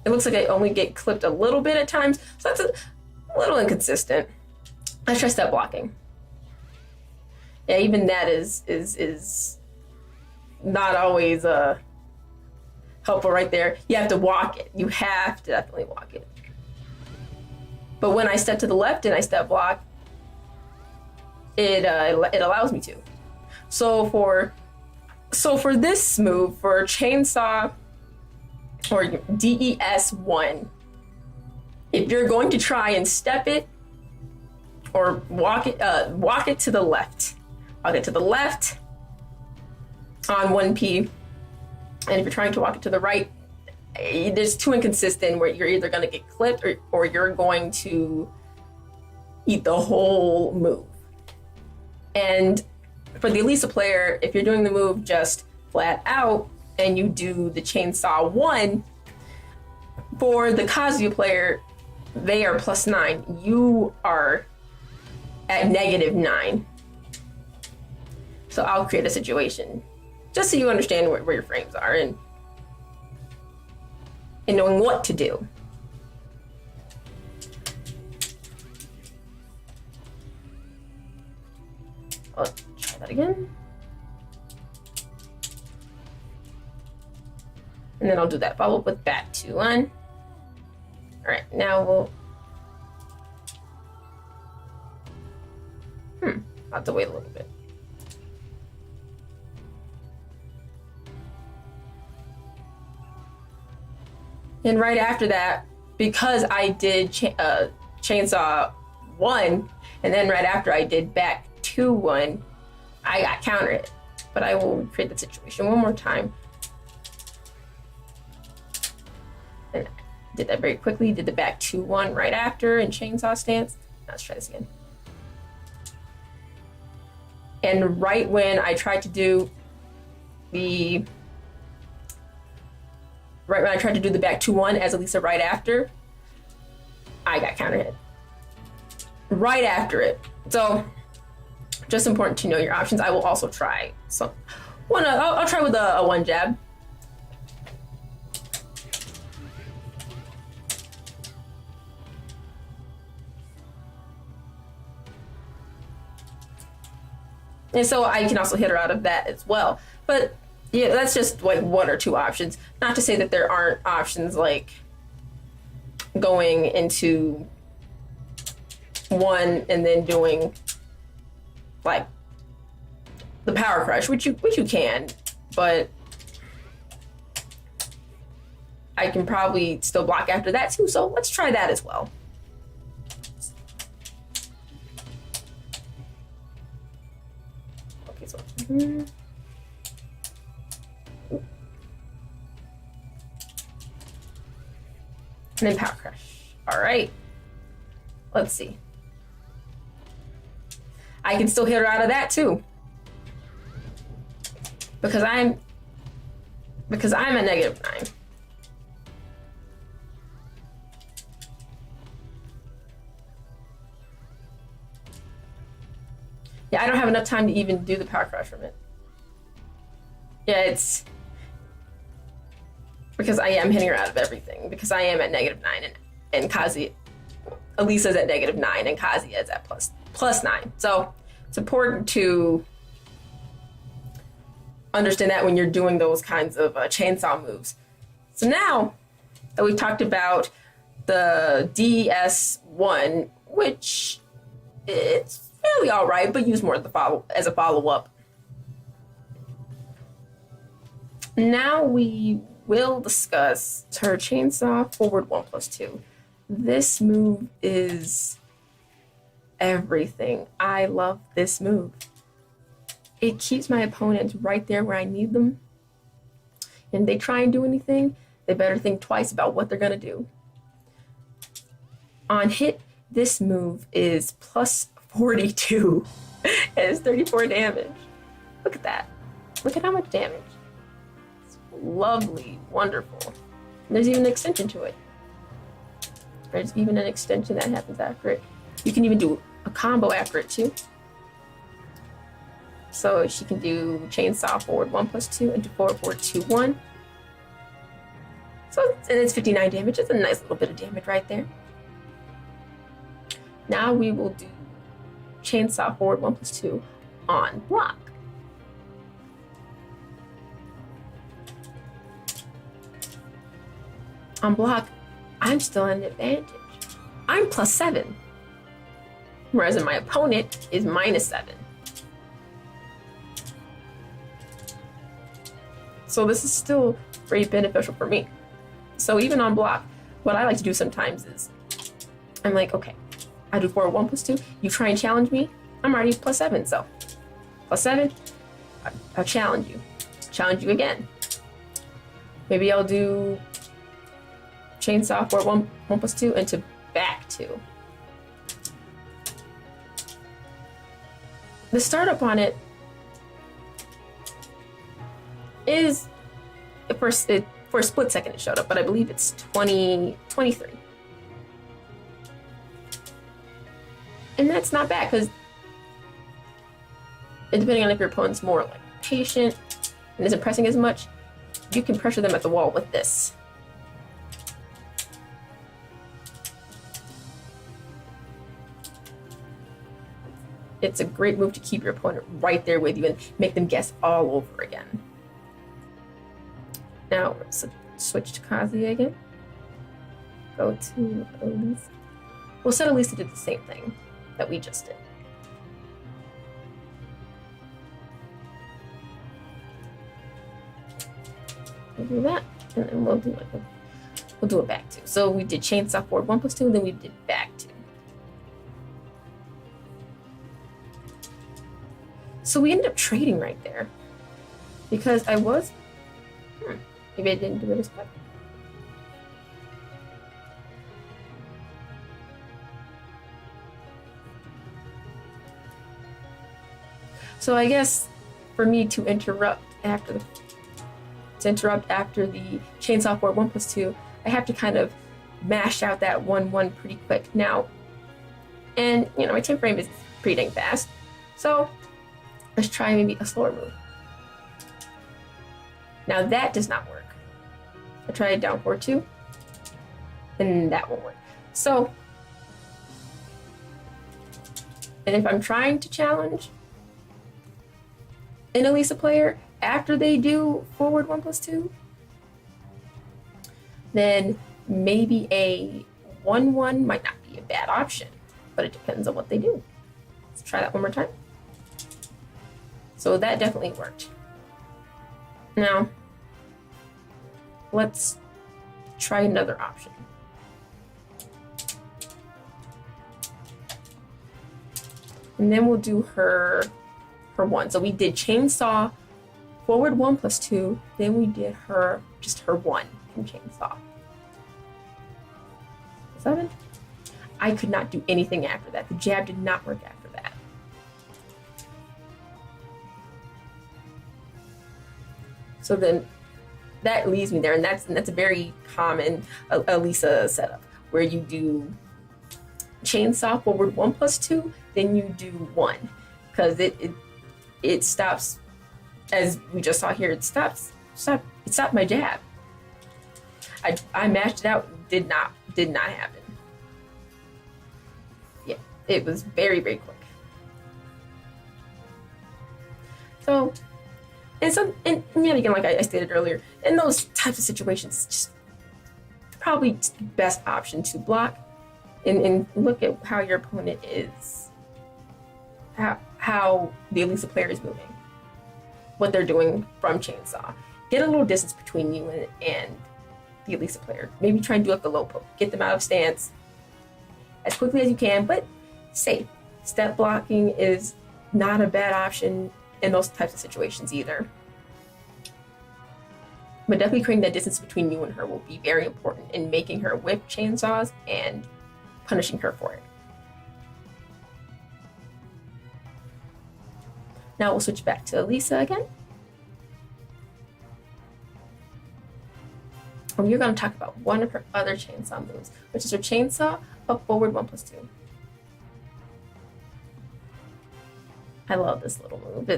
it looks like I only get clipped a little bit at times. So that's a little inconsistent. Let's try step blocking. Yeah, even that is not always helpful right there. You have to walk it. You have to definitely walk it. But when I step to the left and I step block, it allows me to. So for this move, for chainsaw or DES1, if you're going to try and step it or walk it to the left. Walk it to the left on 1P. And if you're trying to walk it to the right, there's too inconsistent where you're either going to get clipped or you're going to eat the whole move. And for the Alisa player, if you're doing the move just flat out and you do the chainsaw 1, for the Kazuya player, they are +9. You are at -9. So I'll create a situation just so you understand where your frames are and knowing what to do. I'll try that again. And then I'll do that follow up with back 2-1. All right, now we'll I'll have to wait a little bit. And right after that, because I did chainsaw 1, and then right after I did back 2-1, I got counter hit. But I will create the situation one more time. And I did that very quickly, did the back 2-1 right after in chainsaw stance. Now let's try this again. And right when I tried to do the back 2-1 as Alisa right after, I got counter hit. Right after it. So just important to know your options. I will also try I'll try with a 1 jab. And so I can also hit her out of that as well. But yeah, that's just like 1 or 2 options. Not to say that there aren't options like going into 1 and then doing like the power crush, which you can, but I can probably still block after that too. So let's try that as well. Okay, so and then power crush. All right, let's see. I can still hit her out of that too, because I'm at -9. I don't have enough time to even do the power crush from it. Yeah, it's because I am hitting her out of everything, because I am at -9 and Kazuya, Alisa's at -9 and Kazuya is at +9. So it's important to understand that when you're doing those kinds of chainsaw moves. So now that we've talked about the DS1, which it's fairly all right, but use more as a follow-up. Now we will discuss her chainsaw forward 1+2. This move is everything. I love this move. It keeps my opponents right there where I need them. And if they try and do anything, they better think twice about what they're gonna do. On hit, this move is +42. It has 34 damage. Look at that. Look at how much damage. It's lovely, wonderful. And there's even an extension to it. There's even an extension that happens after it. You can even do a combo after it too. So she can do chainsaw forward 1+2 into forward 2-1. So and it's 59 damage. It's a nice little bit of damage right there. Now we will do chainsaw forward 1+2 on block. On block, I'm still at an advantage. I'm +7, whereas my opponent is -7. So this is still very beneficial for me. So even on block, what I like to do sometimes is, I'm like, okay, I do forward 1+2, you try and challenge me, I'm already +7, so +7, I'll challenge you again. Maybe I'll do chainsaw forward 1+2 into back 2. The startup on it is, for a split second it showed up, but I believe it's 23. And that's not bad, because depending on if your opponent's more like patient and isn't pressing as much, you can pressure them at the wall with this. It's a great move to keep your opponent right there with you and make them guess all over again. Now, let's switch to Kazuya again. Go to Alisa. We'll set Alisa did the same thing that we just did. We'll do that, and then we'll do a back 2. So we did chainsaw forward 1+2, and then we did back 2. So we ended up trading right there, because I was, maybe I didn't do it as quick. So I guess for me to interrupt after the chainsaw forward 1+2, I have to kind of mash out that 1-1 pretty quick now. And you know, my time frame is pretty dang fast. So let's try maybe a slower move. Now that does not work. I tried down 4-2, and that won't work. So, and if I'm trying to challenge an Alisa player after they do forward 1+2, then maybe a 1-1 might not be a bad option, but it depends on what they do. Let's try that one more time. So that definitely worked. Now, let's try another option. And then we'll do her 1. So we did chainsaw forward 1+2, then we did just her 1 in chainsaw. 7. I could not do anything after that. The jab did not work after that. So then that leaves me there, and that's a very common Alisa setup, where you do chainsaw forward 1+2, then you do 1. because it stops, as we just saw here, it stopped my jab. I mashed it out, did not happen. Yeah, it was very, very quick. So, and yet again, like I stated earlier, in those types of situations, just probably the best option to block and look at how your opponent is, how the Alisa player is moving, what they're doing from chainsaw. Get a little distance between you and the Alisa player. Maybe try and do like the low poke. Get them out of stance as quickly as you can, but safe. Step blocking is not a bad option in those types of situations either. But definitely creating that distance between you and her will be very important in making her whip chainsaws and punishing her for it. Now we'll switch back to Alisa again. And we're going to talk about one of her other chainsaw moves, which is her chainsaw up forward 1+2. I love this little move.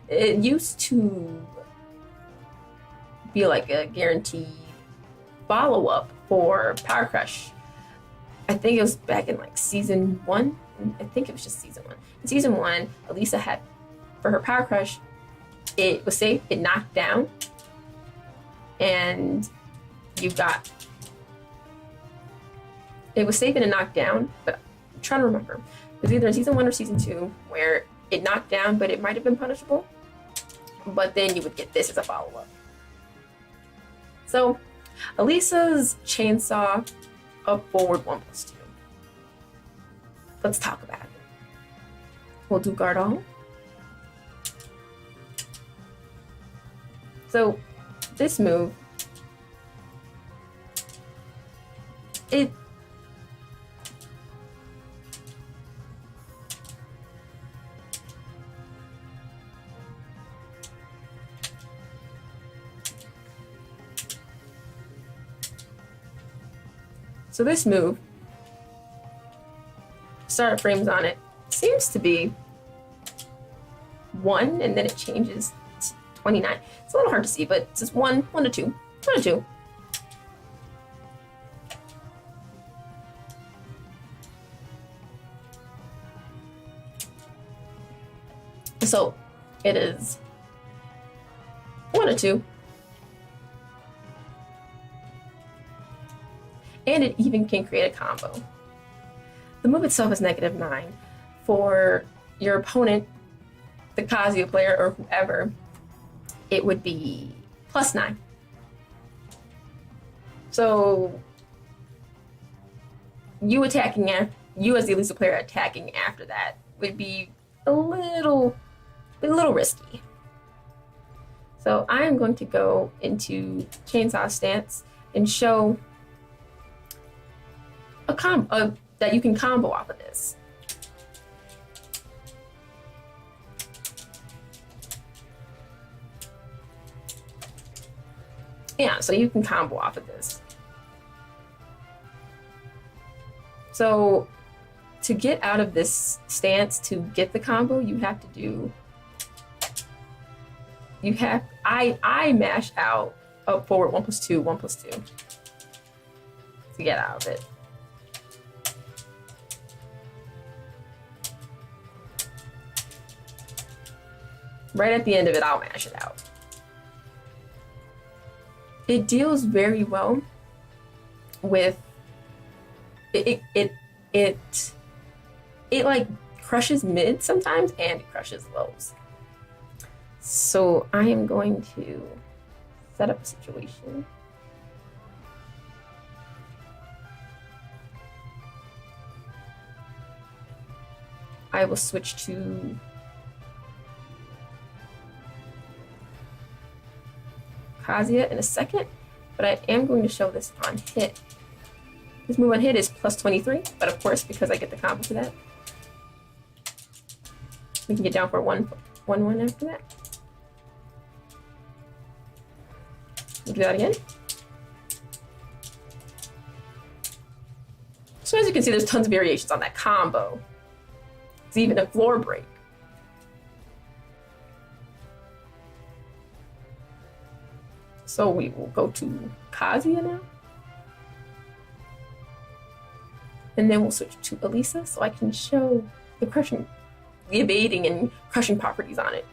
It used to be like a guaranteed follow-up for Power Crush. I think it was back in like season 1. I think it was just season 1. In season 1, Alisa had, for her Power Crush, it was safe, it knocked down, and you got, it was safe and it knocked down, but I'm trying to remember. It was either in season 1 or season 2 where it knocked down, but it might have been punishable, but then you would get this as a follow-up. So, Alisa's chainsaw up forward 1+2. Let's talk about it. We'll do guard all. So, this move, So this move, startup frames on it, seems to be 1, and then it changes to 29. It's a little hard to see, but it's just 1 to 2, 1 to 2. So it is 1 to 2. And it even can create a combo. The move itself is -9. For your opponent, the Kazuya player or whoever, it would be +9. So you as the Alisa player attacking after that would be a little risky. So I am going to go into chainsaw stance and show a combo that you can combo off of this. Yeah, so you can combo off of this. So to get out of this stance, to get the combo, you have to do, I mash out up forward 1+2, 1+2 to get out of it. Right at the end of it, I'll mash it out. It deals very well with it like crushes mid sometimes and it crushes lows. So I am going to set up a situation. I will switch to Kazuya in a second, but I am going to show this on hit. This move on hit is +23, but of course, because I get the combo for that, we can get down for 1/1 after that. We'll do that again. So as you can see, there's tons of variations on that combo. It's even a floor break. So we will go to Kazuya now. And then we'll switch to Alisa so I can show the crushing, the evading and crushing properties on it.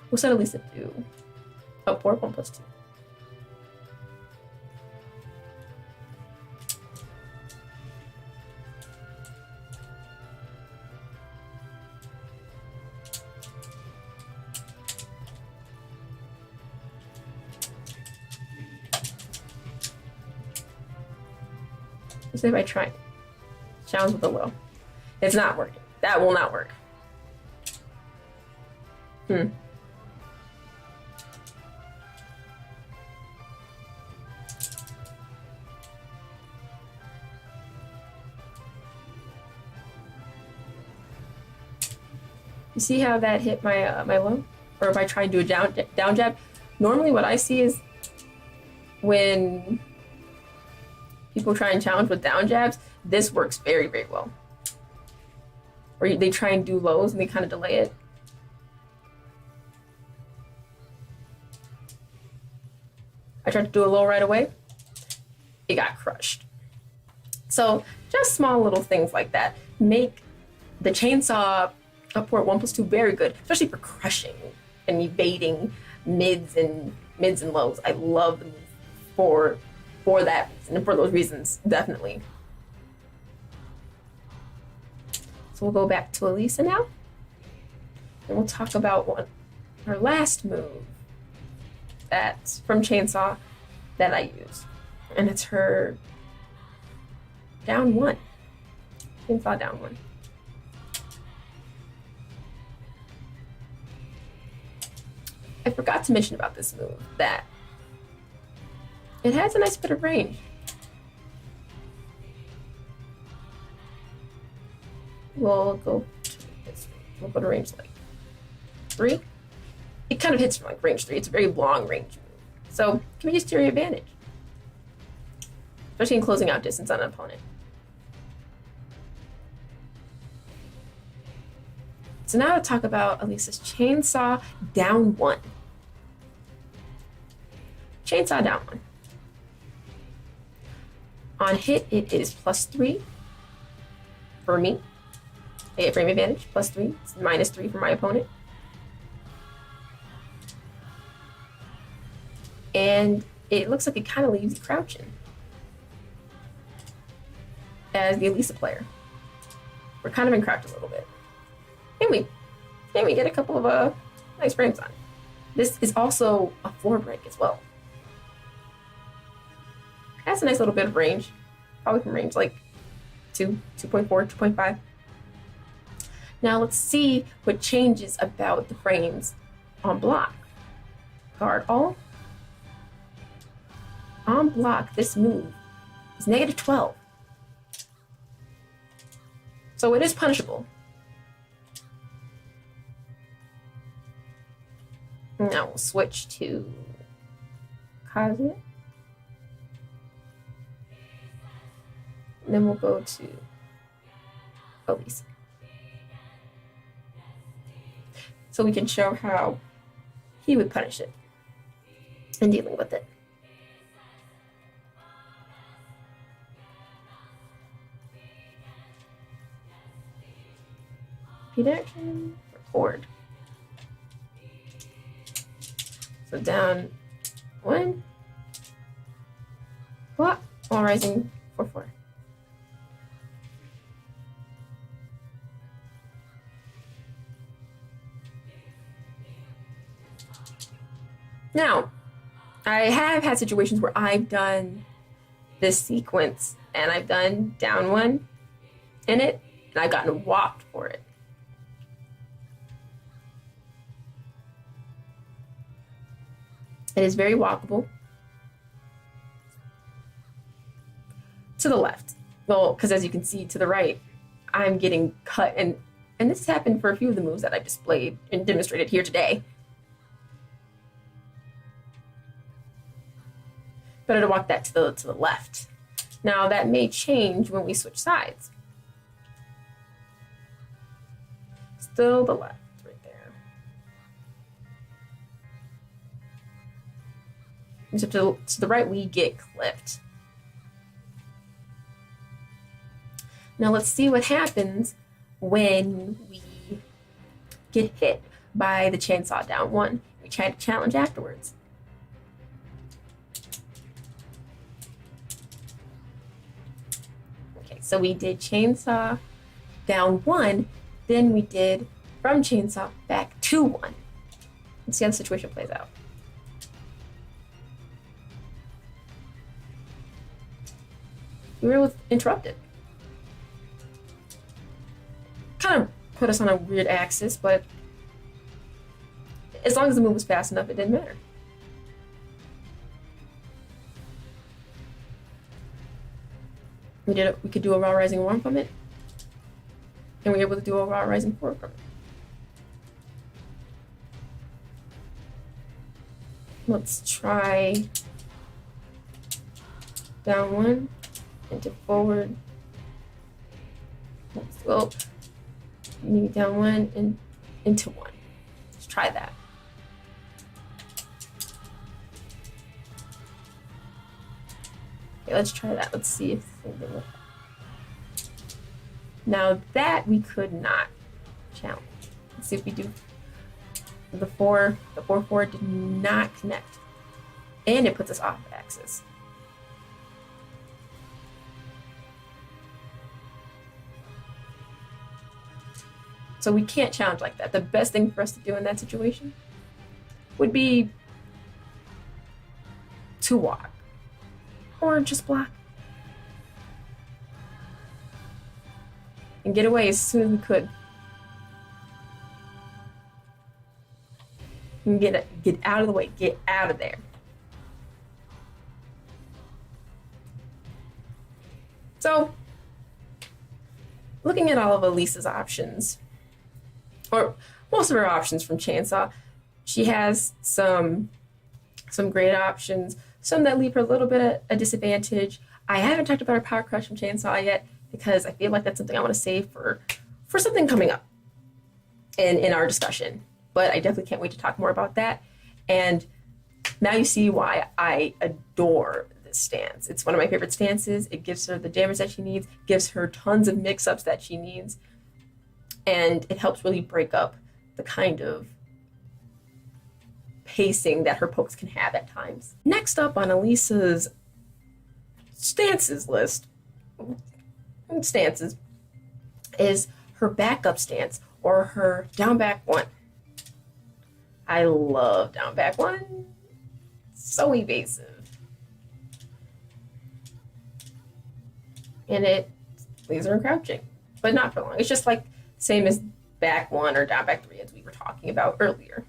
What's that Alisa do? Oh, 4, 1 plus 2. Let's see if I try. Challenge with a low. It's not working. That will not work. You see how that hit my my low? Or if I try and do a down jab? Normally what I see is when people try and challenge with down jabs, this works very, very well. Or they try and do lows and they kind of delay it. I tried to do a low right away. It got crushed. So just small little things like that make the chainsaw upward 1 plus 2 very good, especially for crushing and evading mids and lows. I love the move for that reason and for those reasons, definitely. So we'll go back to Alisa now. And we'll talk about her last move that's from Chainsaw that I use. And it's her down 1. Chainsaw down 1. I forgot to mention about this move that it has a nice bit of range. We'll go to this. We'll go to range like 3. It kind of hits from like range 3. It's a very long range move. So it can be used to your advantage. Especially in closing out distance on an opponent. So now to talk about Alisa's Chainsaw down 1. Chainsaw down 1. On hit, it is +3 for me. I get frame advantage, +3. It's -3 for my opponent. And it looks like it kind of leaves you crouching as the Alisa player. We're kind of in crouch a little bit. And we get a couple of nice frames on it. This is also a floor break as well. Has a nice little bit of range. Probably from range like 2, 2.4, 2.5. Now let's see what changes about the frames on block. Guard all. On block, this move is -12. So it is punishable. Now we'll switch to Kazuya. And then we'll go to Alisa. So we can show how he would punish it in dealing with it. Repeat action, record. So down 1, block, while rising 4/4. Now, I have had situations where I've done this sequence and I've done down 1 in it, and I've gotten whopped for it. It is very walkable. To the left. Well, because as you can see to the right, I'm getting cut. And this has happened for a few of the moves that I've displayed and demonstrated here today. Better to walk that to the left. Now that may change when we switch sides. Still the left right there. So to the right we get clipped. Now let's see what happens when we get hit by the chainsaw down 1. We try to challenge afterwards. Okay, so we did chainsaw down 1, then we did from chainsaw back to 1. Let's see how the situation plays out. We were interrupted. Kind of put us on a weird axis, but as long as the move was fast enough, it didn't matter. We could do a Raw Rising 1 from it, and we were able to do a Raw Rising 4 from it. Let's try down 1, into forward. Let's go down 1 and into 1. Let's try that. Okay, let's try that. Let's see if anything will happen. Now that we could not challenge. Let's see if we do the 4. The 4-4 did not connect. And it puts us off axis. So we can't challenge like that. The best thing for us to do in that situation would be to walk. Or just block. And get away as soon as we could. And get out of the way. Get out of there. So, looking at all of Alisa's options, or most of her options from Chainsaw, she has some great options, some that leave her a little bit at a disadvantage. I haven't talked about her Power Crush from Chainsaw yet because I feel like that's something I want to save for something coming up in our discussion. But I definitely can't wait to talk more about that. And now you see why I adore this stance. It's one of my favorite stances. It gives her the damage that she needs, gives her tons of mix-ups that she needs, and it helps really break up the kind of pacing that her pokes can have at times. Next up on Alisa's stances list, is her backup stance, or her down back 1. I love down back 1. So evasive. And it leaves her crouching, but not for long. It's just like same as back 1 or down back 3 as we were talking about earlier.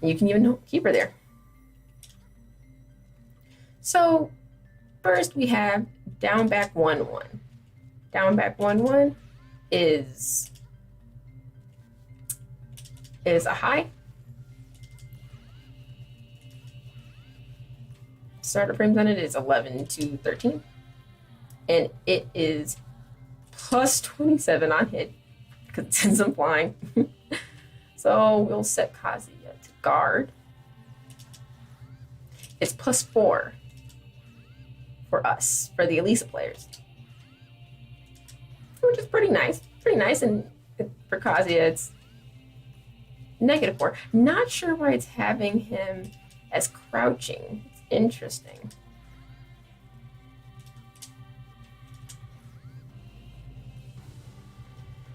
You can even keep her there. So first we have down back 1-1. Down back 1-1 is a high. Starter frames on it is 11 to 13. And it is plus 27 on hit because it sends them flying. So we'll set Kazuya to guard. It's plus 4 for us, for the Alisa players, which is pretty nice. Pretty nice. And for Kazuya, it's -4. Not sure why it's having him as crouching. It's interesting.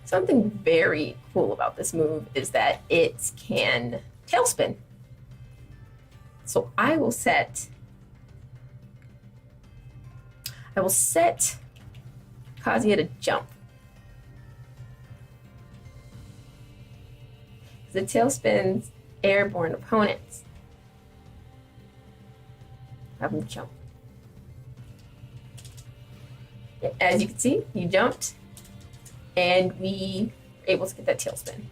Something very cool about this move is that it can tailspin. So I will set Kazuya to jump. The tailspins airborne opponents. Have them jump. As you can see, he jumped, and we were able to get that tailspin.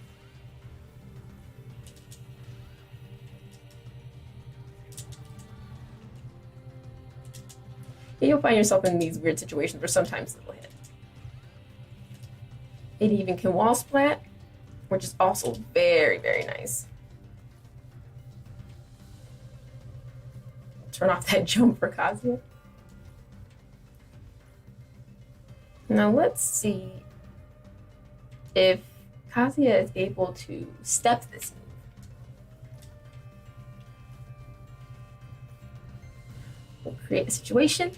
You'll find yourself in these weird situations where sometimes it'll hit. It even can wall splat, which is also very, very nice. Turn off that jump for Kazuya. Now let's see if Kazuya is able to step this move. We'll create a situation.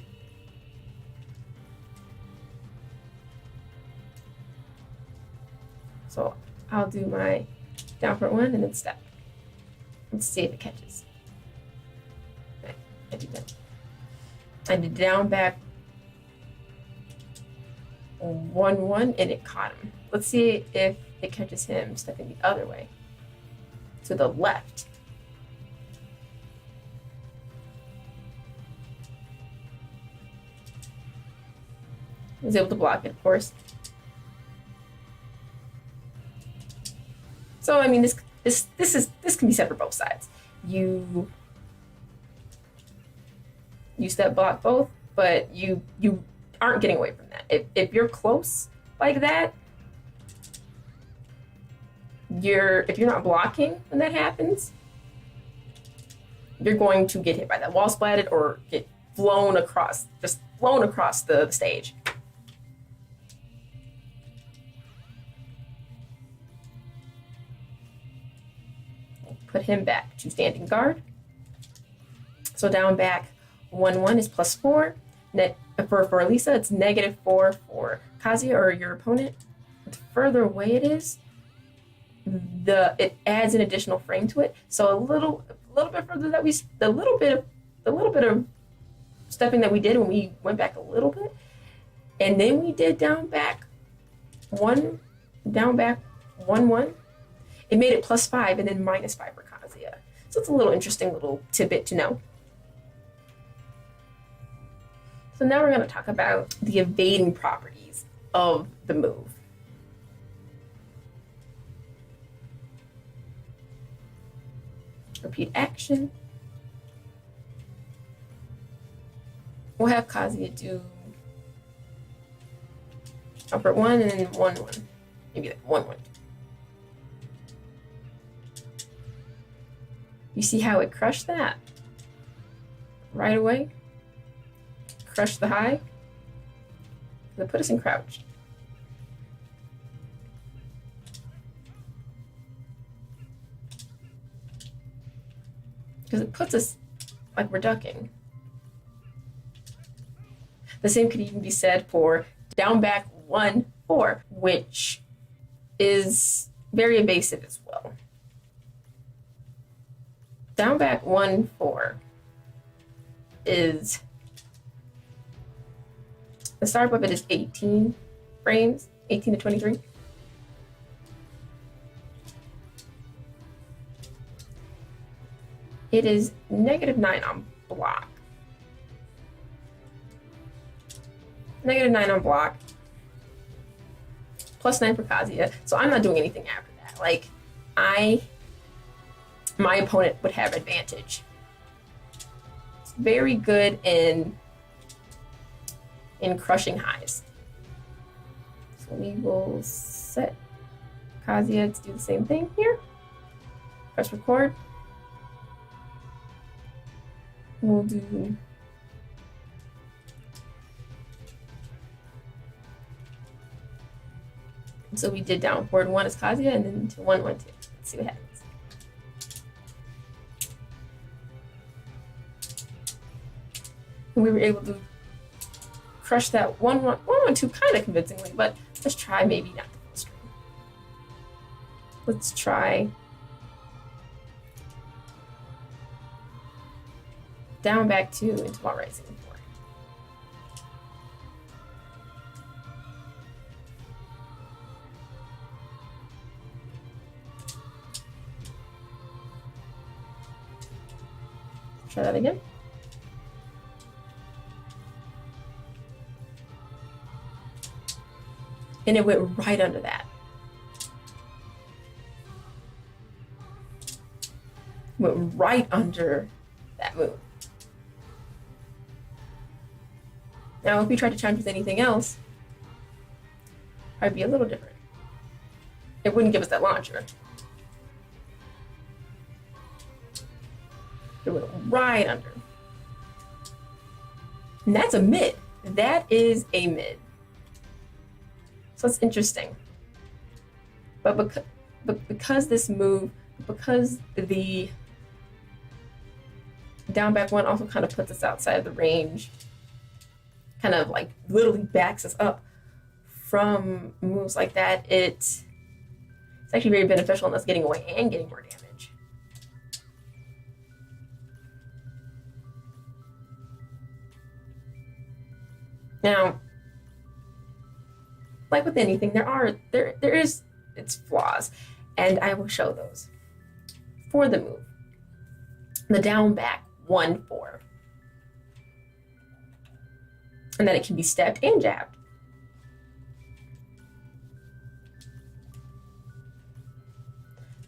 So I'll do my down for one and then step. Let's see if it catches. Okay, I do that. I did down back 1-1 and it caught him. Let's see if it catches him stepping the other way to the left. I was able to block it, of course. So I mean, this can be said for both sides. You step block both, but you aren't getting away from that. If you're close like that, if you're not blocking when that happens, you're going to get hit by that wall splatted or get flown across the stage. Put him back to standing guard. So down back 1-1 is +4. For Alisa, it's -4 for Kazuya or your opponent. The further away it is, it adds an additional frame to it. So a little bit further the little bit of stepping that we did when we went back a little bit, and then we did down back 1-1. It made it +5 and then -5 for Kazuya. So it's a little interesting little tidbit to know. So now we're going to talk about the evading properties of the move. Repeat action. We'll have Kazuya do upward 1 and then 1-1. Maybe like 1-1. You see how it crushed that? Right away. Crush the high. It'll put us in crouch. Because it puts us like we're ducking. The same could even be said for down back 1-4, which is very evasive as well. Down back 1-4 is, the start of it is 18 frames, 18 to 23. It is -9 on block. -9 on block. +9 for Kazuya. So I'm not doing anything after that. Like, my opponent would have advantage. It's very good in crushing highs. So we will set Kazuya to do the same thing here. Press record. We'll do so we did down forward 1 is Kazuya and then to 1-1-2. Let's see what happens. And we were able to crush that 1-1-2 kind of convincingly, but let's try maybe not the full screen. Let's try down back 2 into Uprising 4. Try that again. And it went right under that. Went right under that move. Now, if we try to challenge with anything else, it'd be a little different. It wouldn't give us that launcher. It went right under. And that's a mid. That is a mid. So it's interesting. But because this move, because the down back one also kind of puts us outside of the range, kind of like literally backs us up from moves like that, it's actually very beneficial in us getting away and getting more damage. Now, like with anything, there is its flaws, and I will show those. For the move, the down back 1-4, and that it can be stepped and jabbed.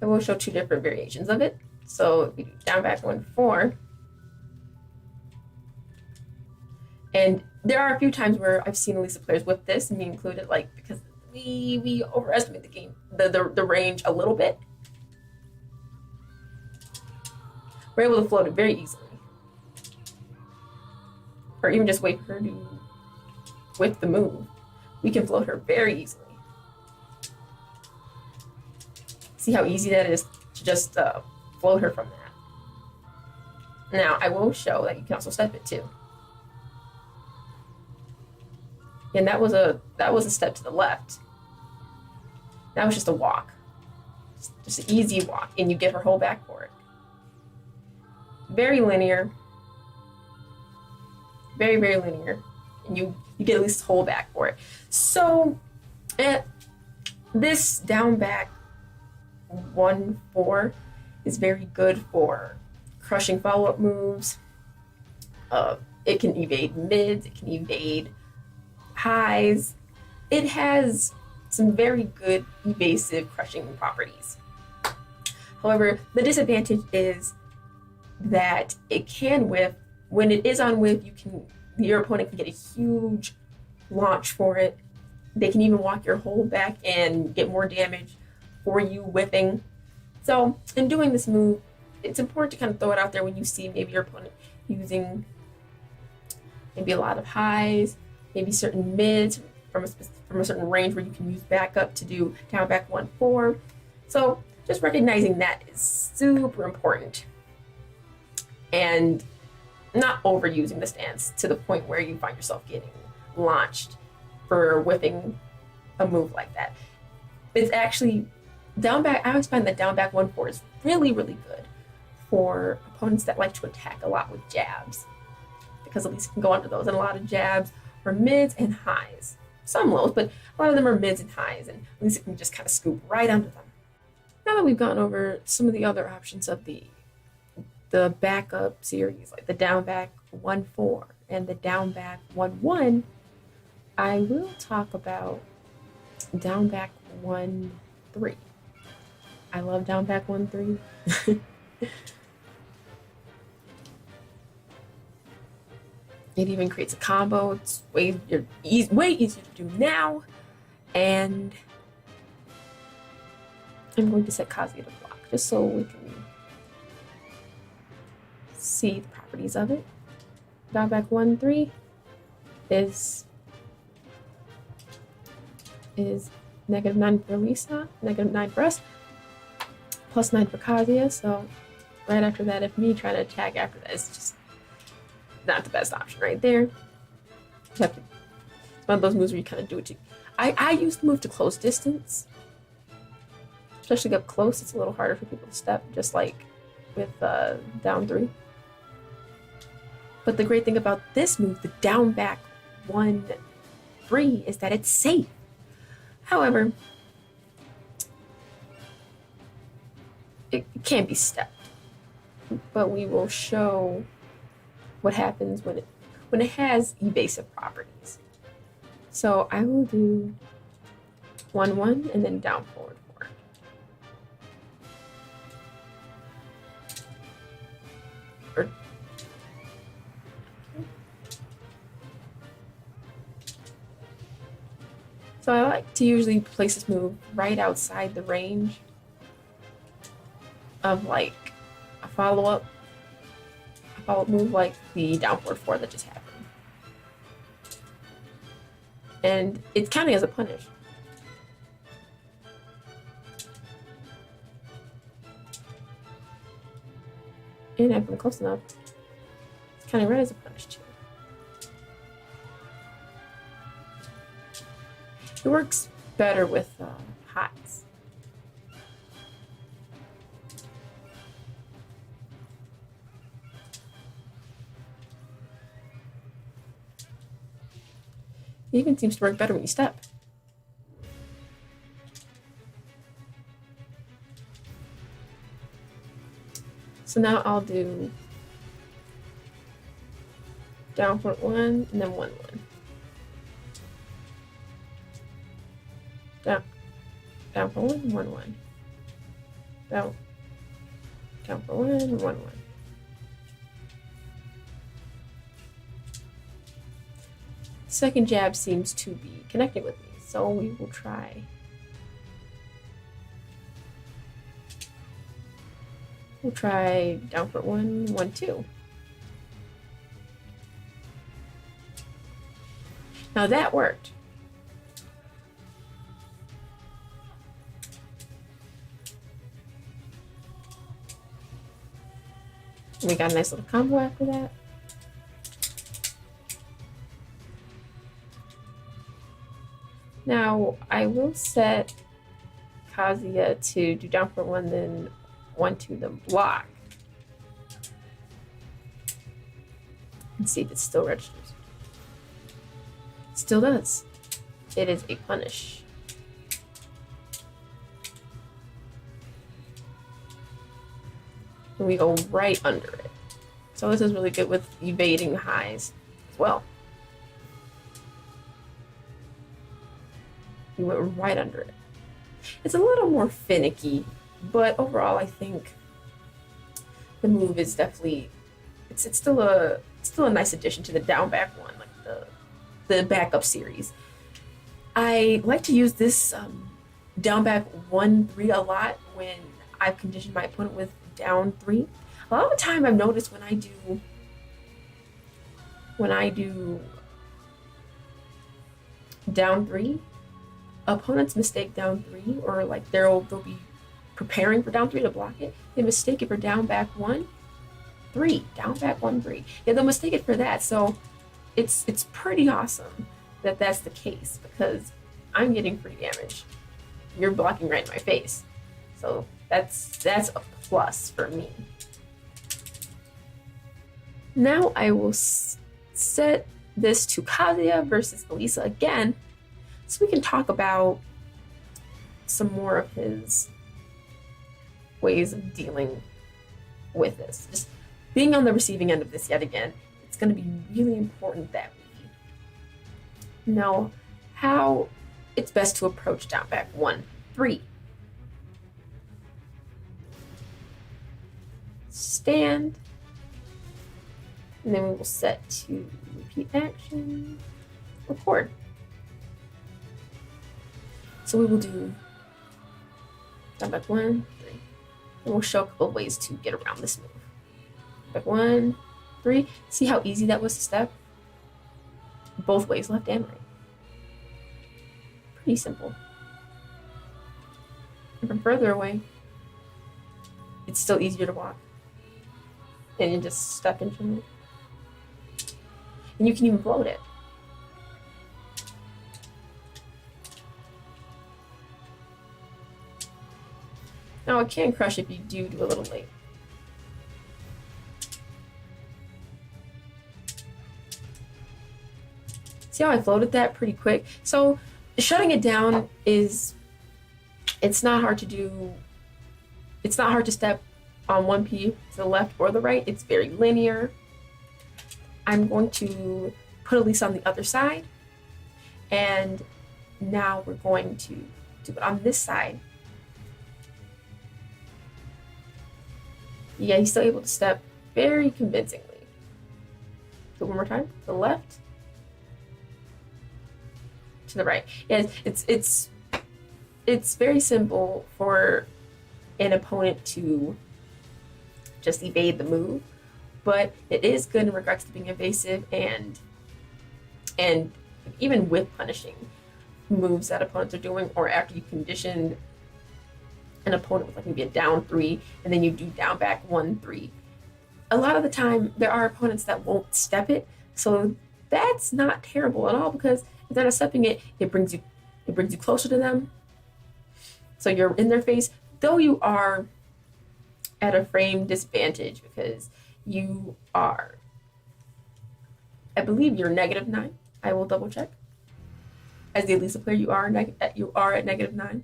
I will show two different variations of it. So if you do down back 1-4, and there are a few times where I've seen Alisa players whip this, and me included, like, because we overestimate the game, the range a little bit. We're able to float it very easily. Or even just wait for her to whip the move. We can float her very easily. See how easy that is to just float her from that. Now, I will show that you can also step it too. And that was a step to the left. That was just a walk. Just an easy walk, and you get her whole back for it. Very linear. Very, very linear. And you get at least whole back for it. So this down back 1-4 is very good for crushing follow-up moves. It can evade mids, it can evade highs. It has some very good evasive crushing properties. However, the disadvantage is that it can whiff. When it is on whiff, your opponent can get a huge launch for it. They can even walk your whole back and get more damage for you whiffing. So in doing this move, it's important to kind of throw it out there when you see maybe your opponent using maybe a lot of highs, maybe certain mids from a certain range where you can use backup to do down back 1-4. So just recognizing that is super important, and not overusing the stance to the point where you find yourself getting launched for whipping a move like that. It's actually down back. I always find that down back 1-4 is really, really good for opponents that like to attack a lot with jabs, because Alisa can go under those, and a lot of jabs are mids and highs. Some lows, but a lot of them are mids and highs, and Alisa can just kind of scoop right under them. Now that we've gone over some of the other options of the backup series, like the down back 1-4 and the down back 1-1, I will talk about down back 1-3. I love down back 1-3. It even creates a combo. It's way easier to do now. And I'm going to set Kazuya to block just so we can see the properties of it. Down back 1-3 is -9 for Alisa, -9 for us, +9 for Kazuya. So right after that, if me trying to attack after that, it's just not the best option right there. You have to, it's one of those moves where you kind of do it to. I use the move to close distance, especially up close. It's a little harder for people to step, just like with down 3. But the great thing about this move, the down back 1-3, is that it's safe. However, it can't be stepped. But we will show what happens when it has evasive properties. So I will do 1-1 and then down forward 4. So I like to usually place this move right outside the range of like a follow-up move like the down forward 4 that just happened. And it's counting as a punish. And if I'm close enough, it's counting right as a punish too. It works better with highs. It even seems to work better when you step. So now I'll do down for 1 and then 1 1. Down for 1 1 1. Down for 1 1 1. Second jab seems to be connecting with me, so we will try. We'll try down for 1 1 2. Now that worked. We got a nice little combo after that. Now I will set Kazuya to do down for 1, then 1 2 then block. And see if it still registers. Still does. It is a punish. And we go right under it. So this is really good with evading highs as well. We went right under it. It's a little more finicky, but overall I think the move is definitely it's still a nice addition to the down back one, like the backup series. I like to use this down back 1 3 a lot when I've conditioned my opponent with down 3. A lot of the time I've noticed when I do down 3, opponents mistake down 3, or like they'll be preparing for down 3 to block it. They mistake it for down back 1 3, down back 1 3. Yeah, they'll mistake it for that. So it's pretty awesome that that's the case, because I'm getting free damage. You're blocking right in my face. So that's a plus for me. Now I will set this to Kazuya versus Alisa again, so we can talk about some more of his ways of dealing with this. Just being on the receiving end of this yet again, it's going to be really important that we know how it's best to approach down back 1 3. Stand, and then we will set to repeat action, record. So we will do down back 1 3, and we'll show a couple of ways to get around this move. Back 1 3. See how easy that was to step? Both ways, left and right. Pretty simple. And from further away, it's still easier to walk. And you just step into it. And you can even float it. Now it can crush if you do a little late. See how I floated that pretty quick? So shutting it down it's not hard to do. It's not hard to step on 1P to the left or the right. It's very linear. I'm going to put Alisa on the other side, and now we're going to do it on this side. Yeah, he's still able to step very convincingly. So one more time, to the left, to To the right. Yes, it's very simple for an opponent to just evade the move, but it is good in regards to being evasive and even with punishing moves that opponents are doing, or after you conditioned an opponent with like maybe a down 3 and then you do down back 1-3. A lot of the time there are opponents that won't step it, so that's not terrible at all, because if they're not stepping it, it brings you closer to them. So you're in their face, though you are at a frame disadvantage because you are, I believe you're -9. I will double check. As the Alisa player, you are at -9.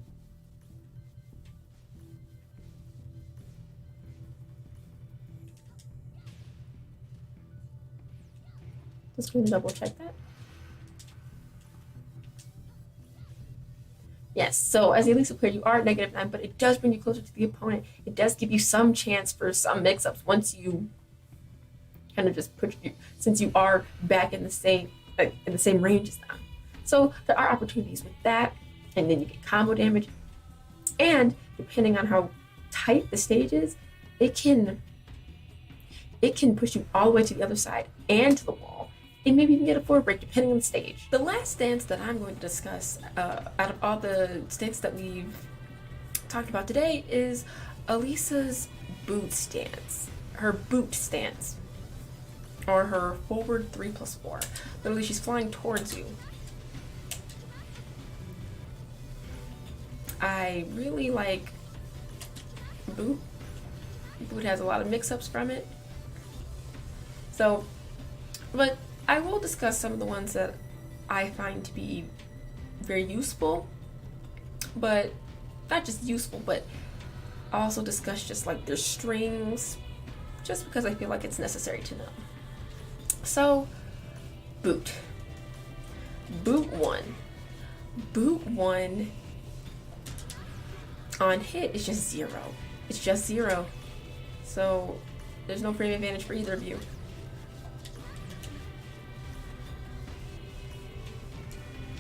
Just going to double check that. Yes, so as the Alisa player, you are at -9, but it does bring you closer to the opponent. It does give you some chance for some mix-ups once you kind of just put you, since you are back in the same range as them. So there are opportunities with that, and then you get combo damage. And depending on how tight the stage is, it can push you all the way to the other side and to the wall, and maybe you can get a forward break depending on the stage. The last stance that I'm going to discuss out of all the stances that we've talked about today is Alisa's boot stance. Her boot stance, or her forward 3+4. Literally, she's flying towards you. I really like boot. Boot has a lot of mix-ups from it. So, but I will discuss some of the ones that I find to be very useful, but not just useful, but I'll also discuss just like their strings, just because I feel like it's necessary to know. So, boot. Boot 1. Boot 1 on hit is just 0. It's just 0. So, there's no frame advantage for either of you.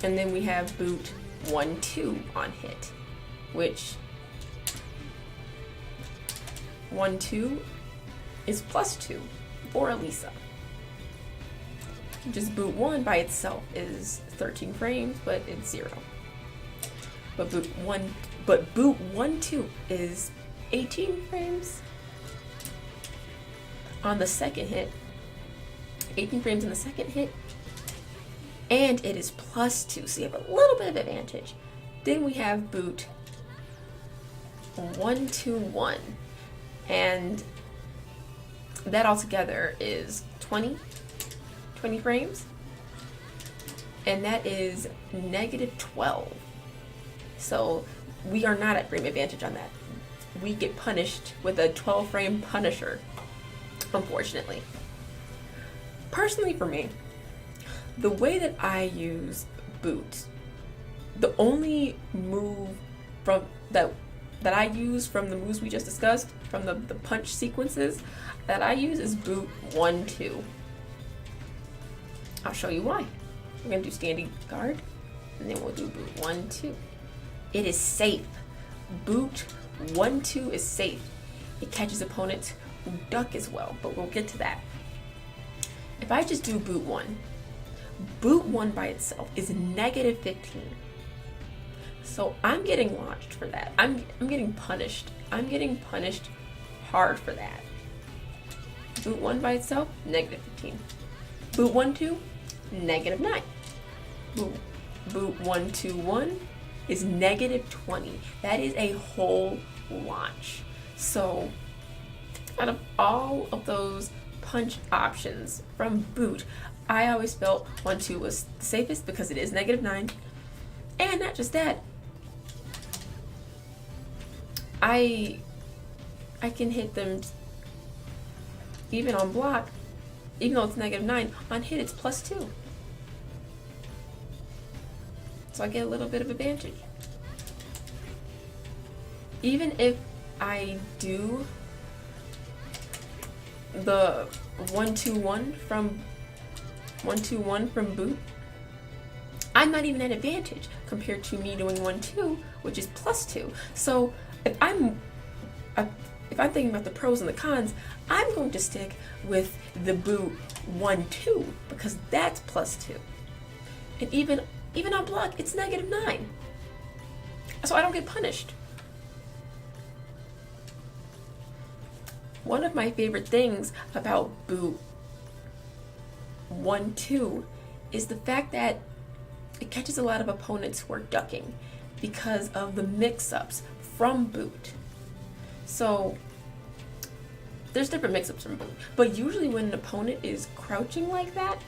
And then we have boot 1-2 on hit, which 1-2 is +2 for Alisa. Just boot 1 by itself is 13 frames, but it's 0. But boot 1-2 is 18 frames on the second hit. 18 frames on the second hit. And it is +2, so you have a little bit of advantage. Then we have boot 1-2-1, and that altogether is 20 frames, and that is -12. So we are not at frame advantage on that. We get punished with a 12 frame punisher, unfortunately. Personally for me, the way that I use boot, the only move from that I use from the moves we just discussed, from the punch sequences that I use, is boot 1-2. I'll show you why. We're gonna do standing guard, and then we'll do boot 1-2. It is safe. Boot 1-2 is safe. It catches opponents who duck as well, but we'll get to that. If I just do boot 1, boot 1 by itself is -15. So I'm getting launched for that. I'm getting punished. I'm getting punished hard for that. Boot 1 by itself, -15. Boot 1-2, -9. Boot 1-2-1 is -20. That is a whole launch. So out of all of those punch options from boot, I always felt 1-2 was the safest because it is -9. And not just that, I can hit them even on block, even though it's -9, on hit it's +2. So I get a little bit of advantage. Even if I do the 1-2-1 from boot, I'm not even at advantage compared to me doing 1-2, which is +2. So if I'm thinking about the pros and the cons, I'm going to stick with the boot 1-2 because that's +2. And even on block, it's -9. So I don't get punished. One of my favorite things about boot 1-2 is the fact that it catches a lot of opponents who are ducking because of the mix-ups from boot. So there's different mix-ups from boot, but usually when an opponent is crouching like that,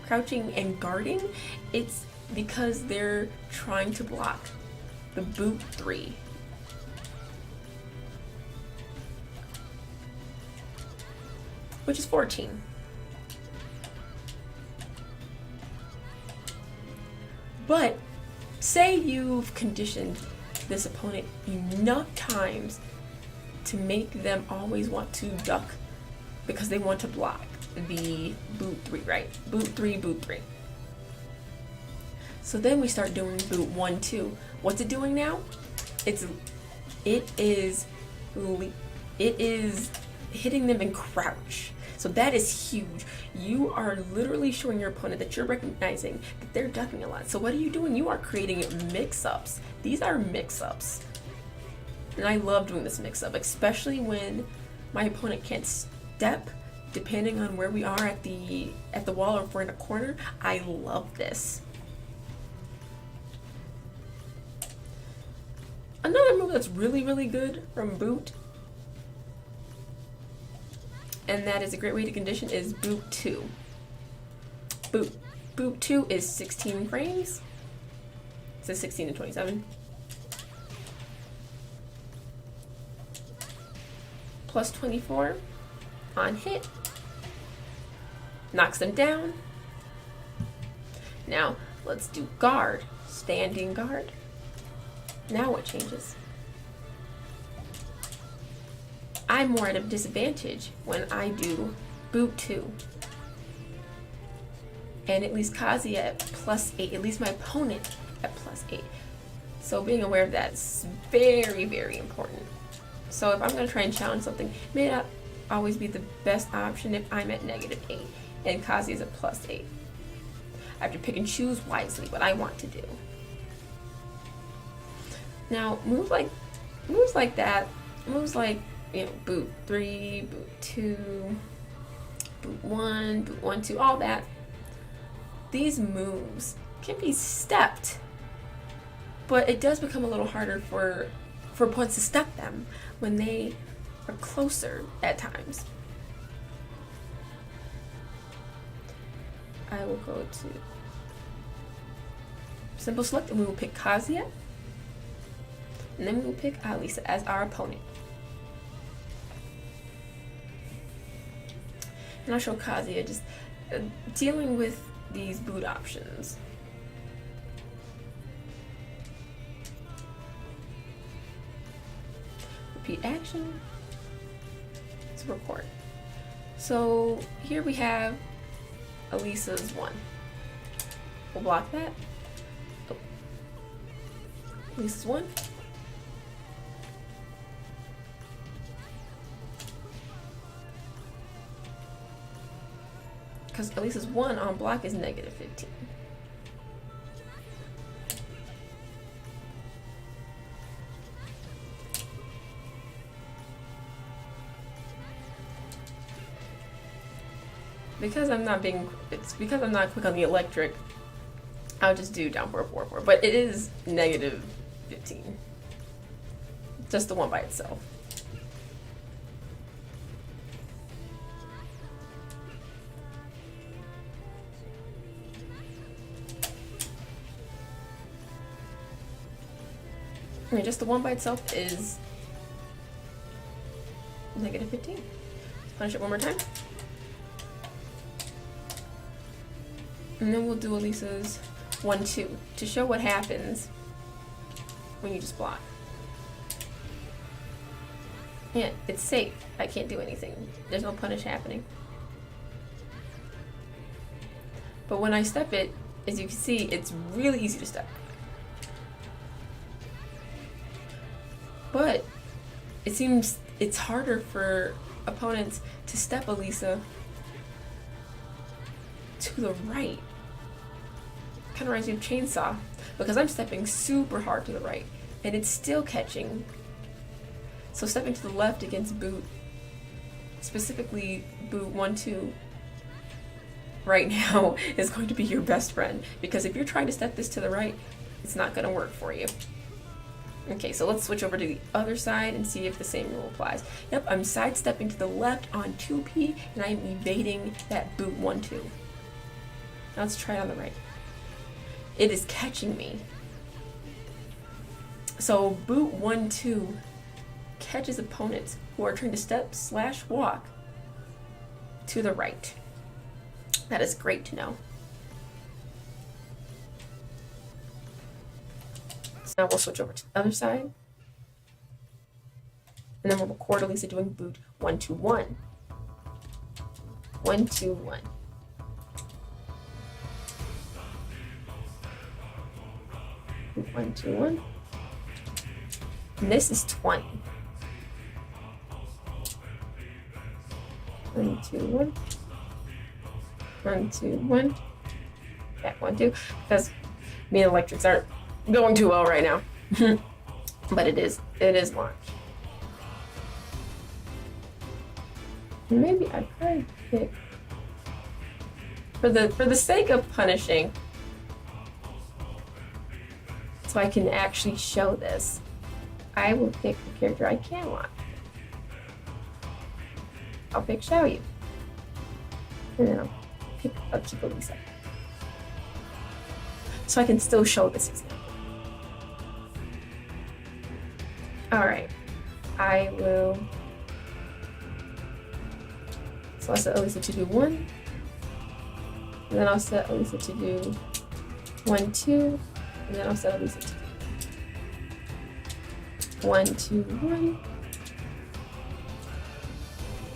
crouching and guarding, it's because they're trying to block the boot 3. Which is 14. But say you've conditioned this opponent enough times to make them always want to duck because they want to block the boot 3, right? Boot 3, boot 3. So then we start doing boot 1-2. What's it doing now? It is hitting them in crouch. So that is huge. You are literally showing your opponent that you're recognizing that they're ducking a lot. So what are you doing? You are creating mix-ups. These are mix-ups. And I love doing this mix-up, especially when my opponent can't step, depending on where we are at the wall or if we're in a corner. I love this. Another move that's really, really good from boot, and that is a great way to condition, is boot 2. Boot 2 is 16 frames. It says 16 to 27. Plus 24 on hit. Knocks them down. Now let's do guard. Standing guard. Now what changes? I'm more at a disadvantage when I do boot 2. And it leaves Kazuya at +8, at least my opponent at +8. So being aware of that is very, very important. So if I'm going to try and challenge something, it may not always be the best option if I'm at -8 and Kazuya's at +8. I have to pick and choose wisely what I want to do. Now, moves like that, moves like, you know, boot 3, boot 2, boot 1, boot 1-2, all that. These moves can be stepped, but it does become a little harder for opponents to step them when they are closer at times. I will go to simple select and we will pick Kazuya. And then we will pick Alisa as our opponent. And I'll show Kazuya just dealing with these boot options. Repeat action. Let's record. So here we have Alisa's 1. We'll block that. Oh. Alisa's 1. Because Alisa's 1 on block is -15. Because I'm not quick on the electric, I'll just do down 4-4-4. But it is -15. Just the one by itself. I mean, just the one by itself is -15. Let's punish it one more time. And then we'll do Alisa's 1-2 to show what happens when you just block. Yeah, it's safe. I can't do anything. There's no punish happening. But when I step it, As you can see, it's really easy to step. But it seems it's harder for opponents to step Alisa to the right. Kind of reminds me of Chainsaw, because I'm stepping super hard to the right and it's still catching. So stepping to the left against boot, specifically boot 1-2, right now is going to be your best friend, because if you're trying to step this to the right, it's not going to work for you. Okay, so let's switch over to the other side and see if the same rule applies. Yep, I'm sidestepping to the left on 2P, and I'm evading that boot 1-2. Now let's try it on the right. It is catching me. So boot 1-2 catches opponents who are trying to step/walk to the right. That is great to know. So now we'll switch over to the other side. And then we'll record Alisa doing boot 1-2-1. 1-2-1. Boot 1-2-1. And this is 20. 1-2-1. 1-2-1. Back 1-2. Because me and electrics aren't going too well right now. But it is launch. Maybe I could pick, for the sake of punishing, so I can actually show this, I will pick the character I can launch. I'll pick Xiaoyu. And then I'll keep Alisa. So I can still show this example. Alright. I will. So I'll set Alisa to do 1. And then I'll set Alisa to do 1-2. And then I'll set Alisa to do 1-2-1.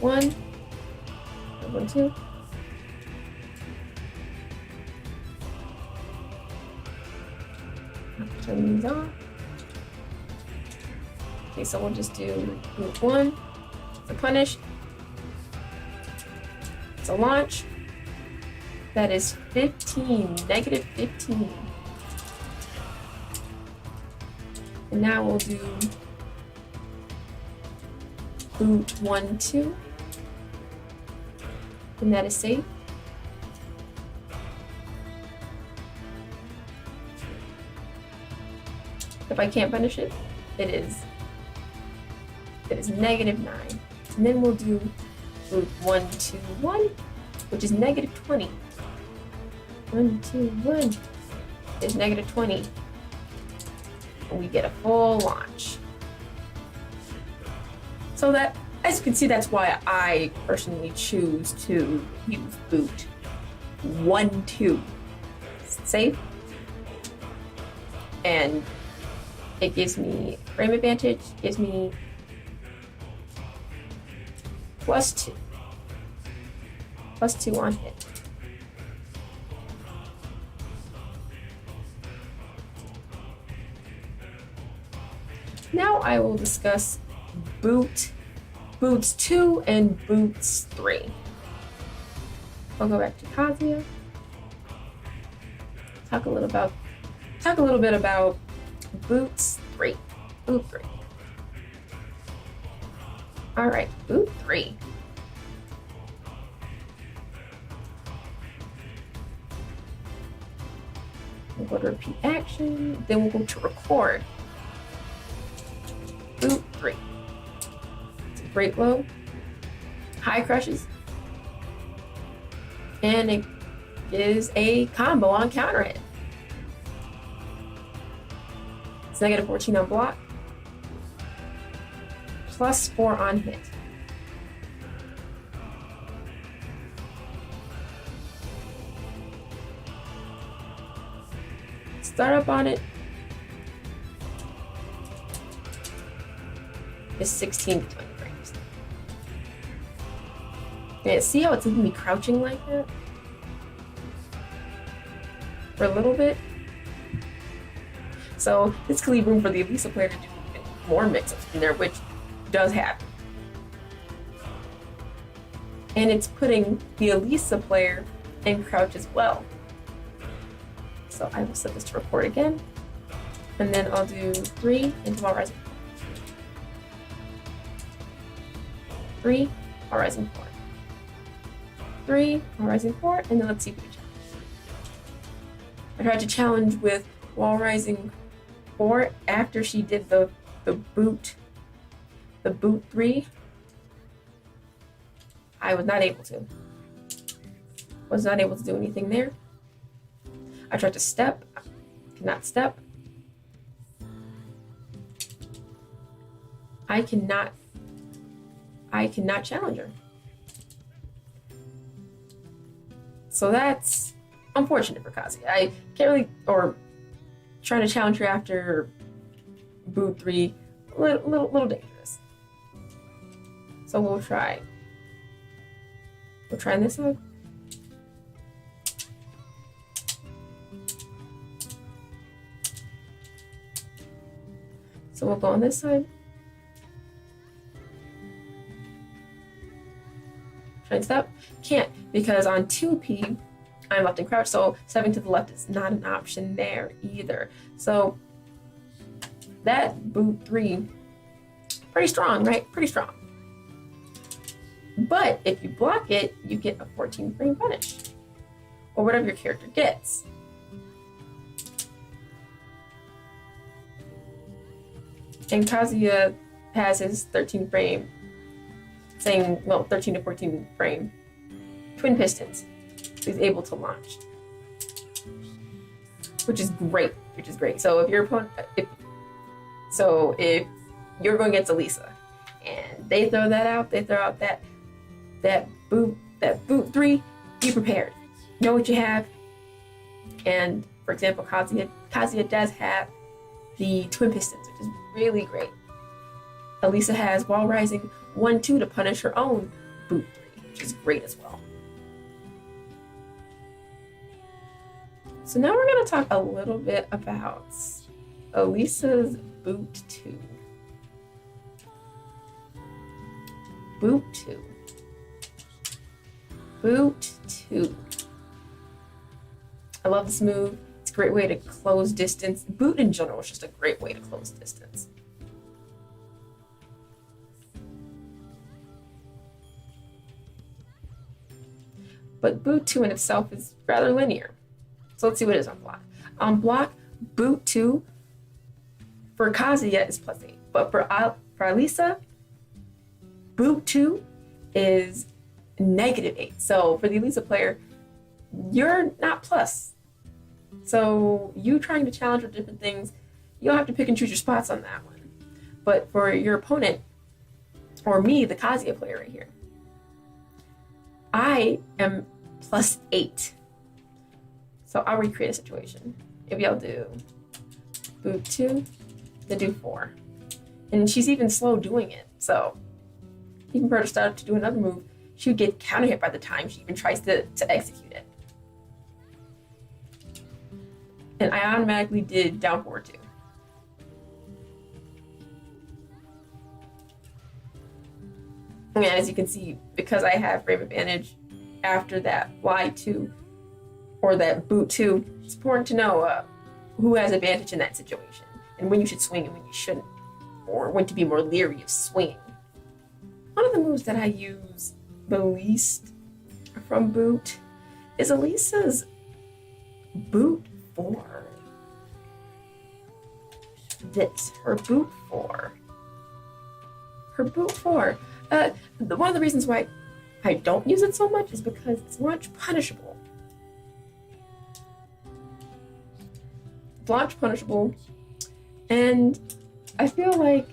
1. 1-2. Turn these off. Okay, so we'll just do boot 1. It's a punish. It's a launch. That is 15, negative 15. And now we'll do boot 1-2. And that is safe. If I can't punish it, it is negative 9. And then we'll do boot 1-2-1, which is negative 20. 1-2-1 is negative 20. And we get a full launch. So that, as you can see, that's why I personally choose to use boot 1-2. Safe. And it gives me frame advantage, gives me +2. +2 on hit. Now I will discuss boots 2 and boots 3. I'll go back to Kazuya. Talk a little bit about boots 3. Boot 3. Alright, boot 3. We'll go to repeat action, then we'll go to record. Boot 3. It's a great low, high crushes, and it is a combo on counter hit. It's negative 14 on block, +4 on hit. Start up on it is 16 to 20 frames. Yeah, see how it's leaving me crouching like that? for a little bit. So this could leave room for the Alisa player to do even more mix-ups in there, which does happen. And it's putting the Alisa player in crouch as well. So I will set this to record again. And then I'll do 3 into while rising 4. 3 while rising 4. 3 while rising 4, and then let's see if we can challenge. I tried to challenge with while rising 4 after she did the boot 3. I was not able to. Was not able to do anything there. I tried to step, cannot step. I cannot challenge her. So that's unfortunate for Kazuya. I can't really, or trying to challenge her after boot 3, little dangerous. So we'll try on this side. So we'll go on this side. Try and step. Can't, because on 2P, I'm left in crouch, so stepping to the left is not an option there either. So that boot 3, pretty strong, right? Pretty strong. But if you block it, you get a 14 frame punish, or whatever your character gets. And Kazuya has his 13 frame, saying, well, 13 to 14 frame twin pistons. So he's able to launch, which is great. So if your opponent, if you're going against Alisa, and they throw out that boot 3, be prepared. Know what you have. And for example, Kazuya does have the twin pistons, which is really great. Alisa has while rising 1-2 to punish her own boot 3, which is great as well. So now we're going to talk a little bit about Alisa's boot 2. Boot 2. Boot 2. I love this move. It's a great way to close distance. Boot in general is just a great way to close distance. But boot 2 in itself is rather linear. So let's see what it is on block. On block, boot 2 for Kazuya is +8. But for Alisa, boot 2 is -8. So for the Alisa player, you're not plus. So you trying to challenge with different things, you'll have to pick and choose your spots on that one. But for your opponent, or me, the Kazuya player right here, I am +8. So I'll recreate a situation. Maybe I'll do boot 2, then do 4. And she's even slow doing it. So even for her to start to do another move, she would get counter hit by the time she even tries to execute it. And I automatically did down 4-2. And as you can see, because I have frame advantage after that Y2 or that boot 2, it's important to know who has advantage in that situation and when you should swing and when you shouldn't, or when to be more leery of swinging. One of the moves that I use the least from boot is Alisa's boot 4. This, her boot 4. Her boot 4. One of the reasons why I don't use it so much is because it's launch punishable. Launch punishable, and I feel like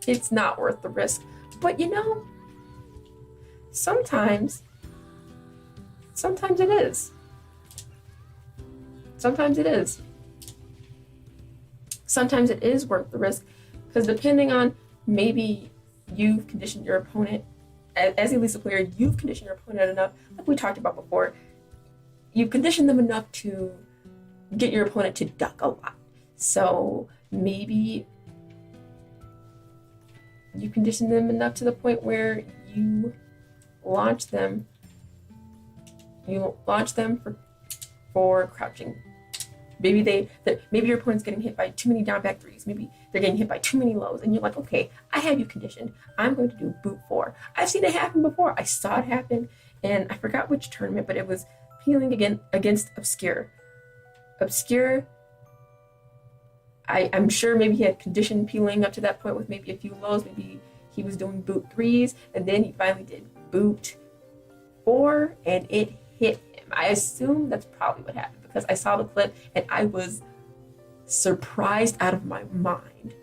it's not worth the risk. But you know, sometimes it is. Sometimes it is. Sometimes it is worth the risk, because depending on, maybe you've conditioned your opponent, as a Alisa player, you've conditioned your opponent enough, like we talked about before, you've conditioned them enough to get your opponent to duck a lot. So maybe you condition them enough to the point where you launch them for crouching. Maybe maybe your opponent's getting hit by too many down back threes. Maybe they're getting hit by too many lows, and you're like, okay, I have you conditioned. I'm going to do boot 4. I've seen it happen before. I saw it happen, and I forgot which tournament, but it was peeling again against Obscure. Obscure, I'm sure maybe he had conditioned peeling up to that point with maybe a few lows. Maybe he was doing boot 3s, and then he finally did boot 4, and it hit him. I assume that's probably what happened, because I saw the clip and I was surprised out of my mind.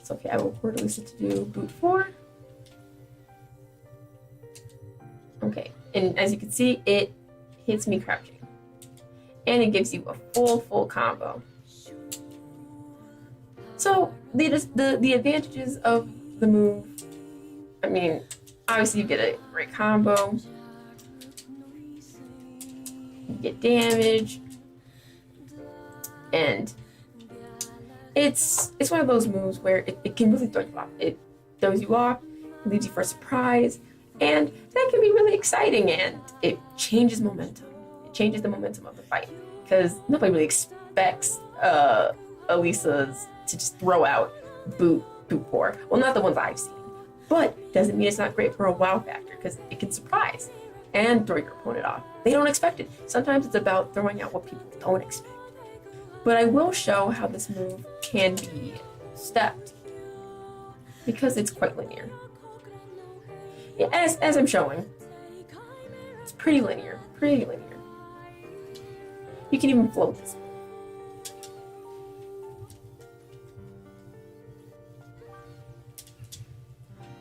So okay, I will order Alisa to do boot 4. Okay, and as you can see, it hits me crouching. And it gives you a full combo. So the advantages of the move, I mean, obviously you get a great combo. You get damage. And it's one of those moves where it can really throw you off. It throws you off, leaves you for a surprise, and that can be really exciting, and it changes momentum. It changes the momentum of the fight, because nobody really expects Alisa's to just throw out boot 4. Well, not the ones I've seen, but doesn't mean it's not great for a wow factor, because it can surprise and throw your opponent off. They don't expect it. Sometimes it's about throwing out what people don't expect. But I will show how this move can be stepped, because it's quite linear. Yeah, as I'm showing, it's pretty linear. You can even float this move.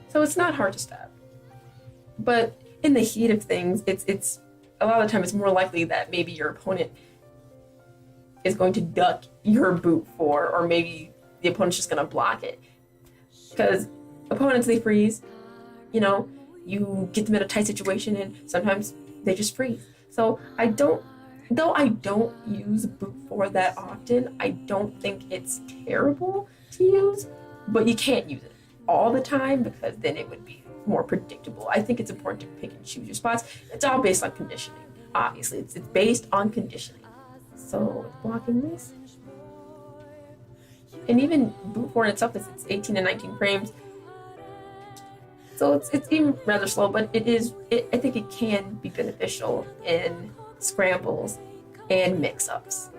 So it's not hard to step. But in the heat of things, it's a lot of the time it's more likely that maybe your opponent is going to duck your boot 4, or maybe the opponent's just gonna block it. Because opponents, they freeze, you get them in a tight situation and sometimes they just freeze. So though I don't use boot 4 that often, I don't think it's terrible to use, but you can't use it all the time, because then it would be more predictable. I think it's important to pick and choose your spots. It's all based on conditioning. Obviously, it's based on conditioning. So blocking this, and even boot 4 in itself is 18 and 19 frames. So it's even rather slow, but I think it can be beneficial in scrambles and mix-ups.